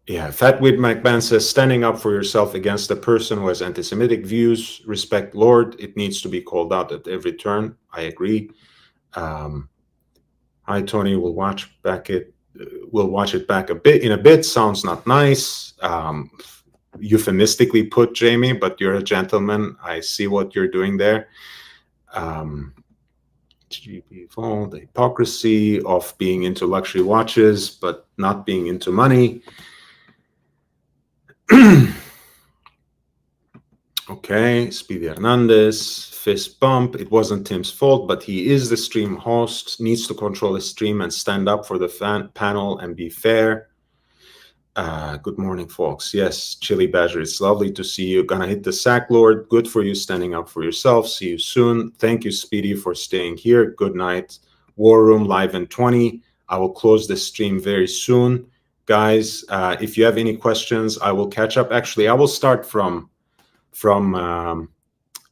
Yeah, Fatwid McMahon says, standing up for yourself against a person who has anti-Semitic views, respect Lord, it needs to be called out at every turn. I agree. Hi, Tony, we'll watch it back in a bit. Sounds not nice. Euphemistically put, Jamie, but you're a gentleman. I see what you're doing there. The hypocrisy of being into luxury watches but not being into money. Okay, Speedy Hernandez, fist bump. It wasn't Tim's fault, but he is the stream host, needs to control his stream and stand up for the panel and be fair. Good morning, folks. Yes, Chili Badger, it's lovely to see you. Gonna hit the sack, Lord. Good for you standing up for yourself. See you soon. Thank you, Speedy, for staying here. Good night. War Room live in 20. I will close the stream very soon. Guys, if you have any questions, I will catch up. Actually, I will start from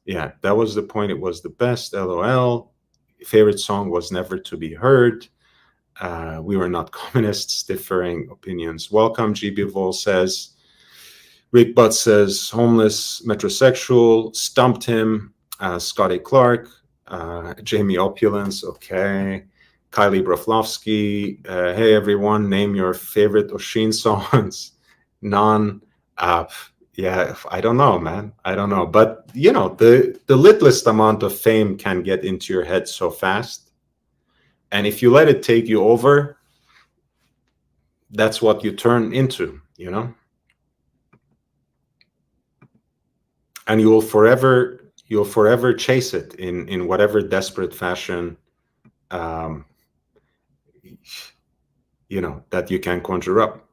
yeah, that was the point. It was the best. LOL. favorite song was Never to Be Heard. We were not communists, differing opinions. Welcome, GB Vol says. Rick Butt says, homeless metrosexual, stumped him. Scotty Clark, Jamie Opulence, okay. Kylie Broflovsky, hey everyone, name your favorite Oshin songs. None. Yeah, I don't know, man. I don't know. But, you know, the littlest amount of fame can get into your head so fast. And if you let it take you over, that's what you turn into, you know? And you'll forever chase it in whatever desperate fashion, you know, that you can conjure up.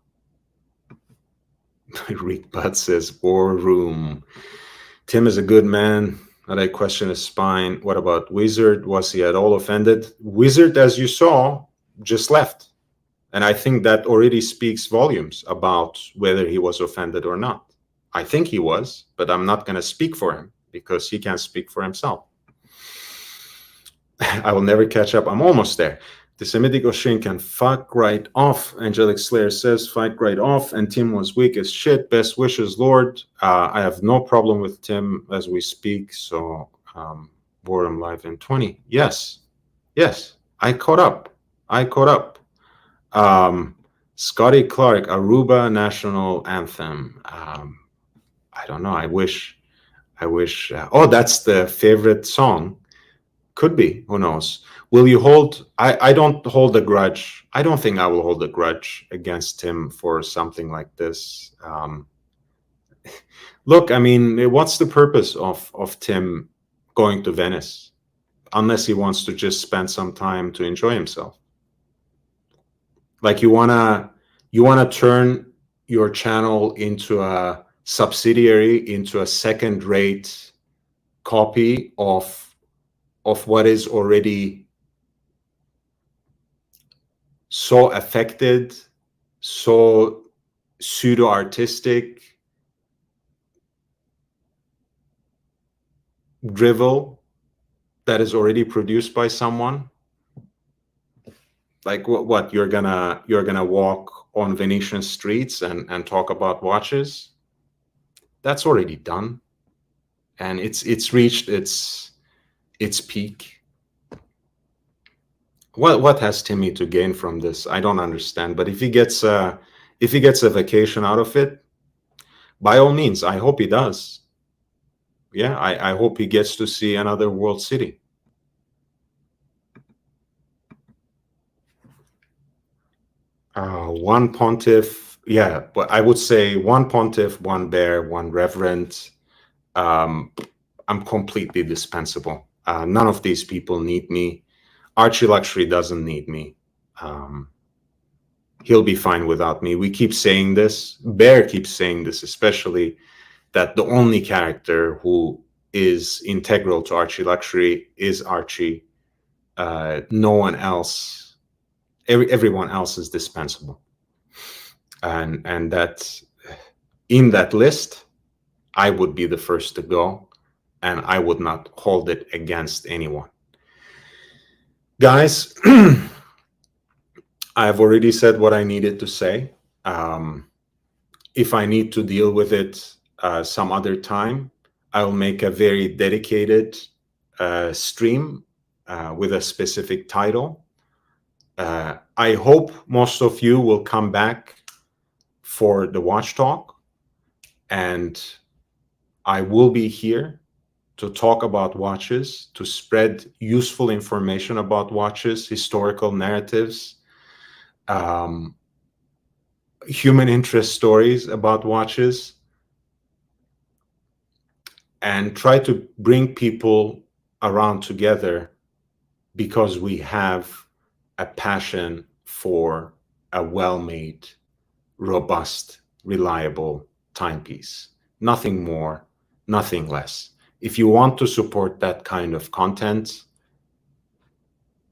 Rick Butt says, War Room. Tim is a good man, but I question his spine. What about Wizard? Was he at all offended? Wizard, as you saw, just left. And I think that already speaks volumes about whether he was offended or not. I think he was, but I'm not going to speak for him because he can't speak for himself. I will never catch up. I'm almost there. The Semitic Oshin can fuck right off. Angelic Slayer says, fight right off. And Tim was weak as shit. Best wishes, Lord. I have no problem with Tim as we speak. So, Boredom Live in 20. Yes. Yes. I caught up. Scotty Clark, Aruba National Anthem. I don't know. I wish. Oh, that's the favorite song. Could be. Who knows? Will you hold? I don't hold a grudge. I don't think I will hold a grudge against him for something like this. Look, I mean, what's the purpose of Tim going to Venice? Unless he wants to just spend some time to enjoy himself. Like you wanna turn your channel into a subsidiary, into a second-rate copy of what is already so affected, so pseudo-artistic, drivel that is already produced by someone. Like what you're gonna walk on Venetian streets and talk about watches? That's already done, and it's reached its peak. What has Timmy to gain from this? I don't understand. But if he gets a vacation out of it, by all means, I hope he does. Yeah, I hope he gets to see another world city. One pontiff, yeah, but I would say one pontiff, one bear, one reverend. I'm completely dispensable. None of these people need me. Archie Luxury doesn't need me. He'll be fine without me. We keep saying this. Bear keeps saying this, especially that the only character who is integral to Archie Luxury is Archie. No one else. Everyone else is dispensable, and that in that list, I would be the first to go, and I would not hold it against anyone. Guys, I've already said what I needed to say. If I need to deal with it some other time, I'll make a very dedicated stream with a specific title. I hope most of you will come back for the Watch Talk, and I will be here to talk about watches, to spread useful information about watches, historical narratives, human interest stories about watches, and try to bring people around together because we have a passion for a well-made, robust, reliable timepiece. Nothing more, nothing less. If you want to support that kind of content,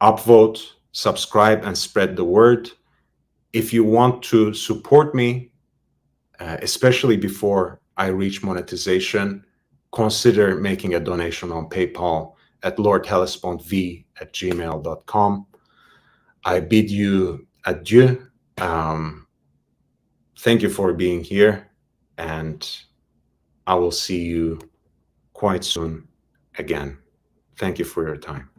upvote, subscribe, and spread the word. If you want to support me, especially before I reach monetization, consider making a donation on PayPal at lordhellespontv@gmail.com. I bid you adieu. Thank you for being here, and I will see you quite soon again. Thank you for your time.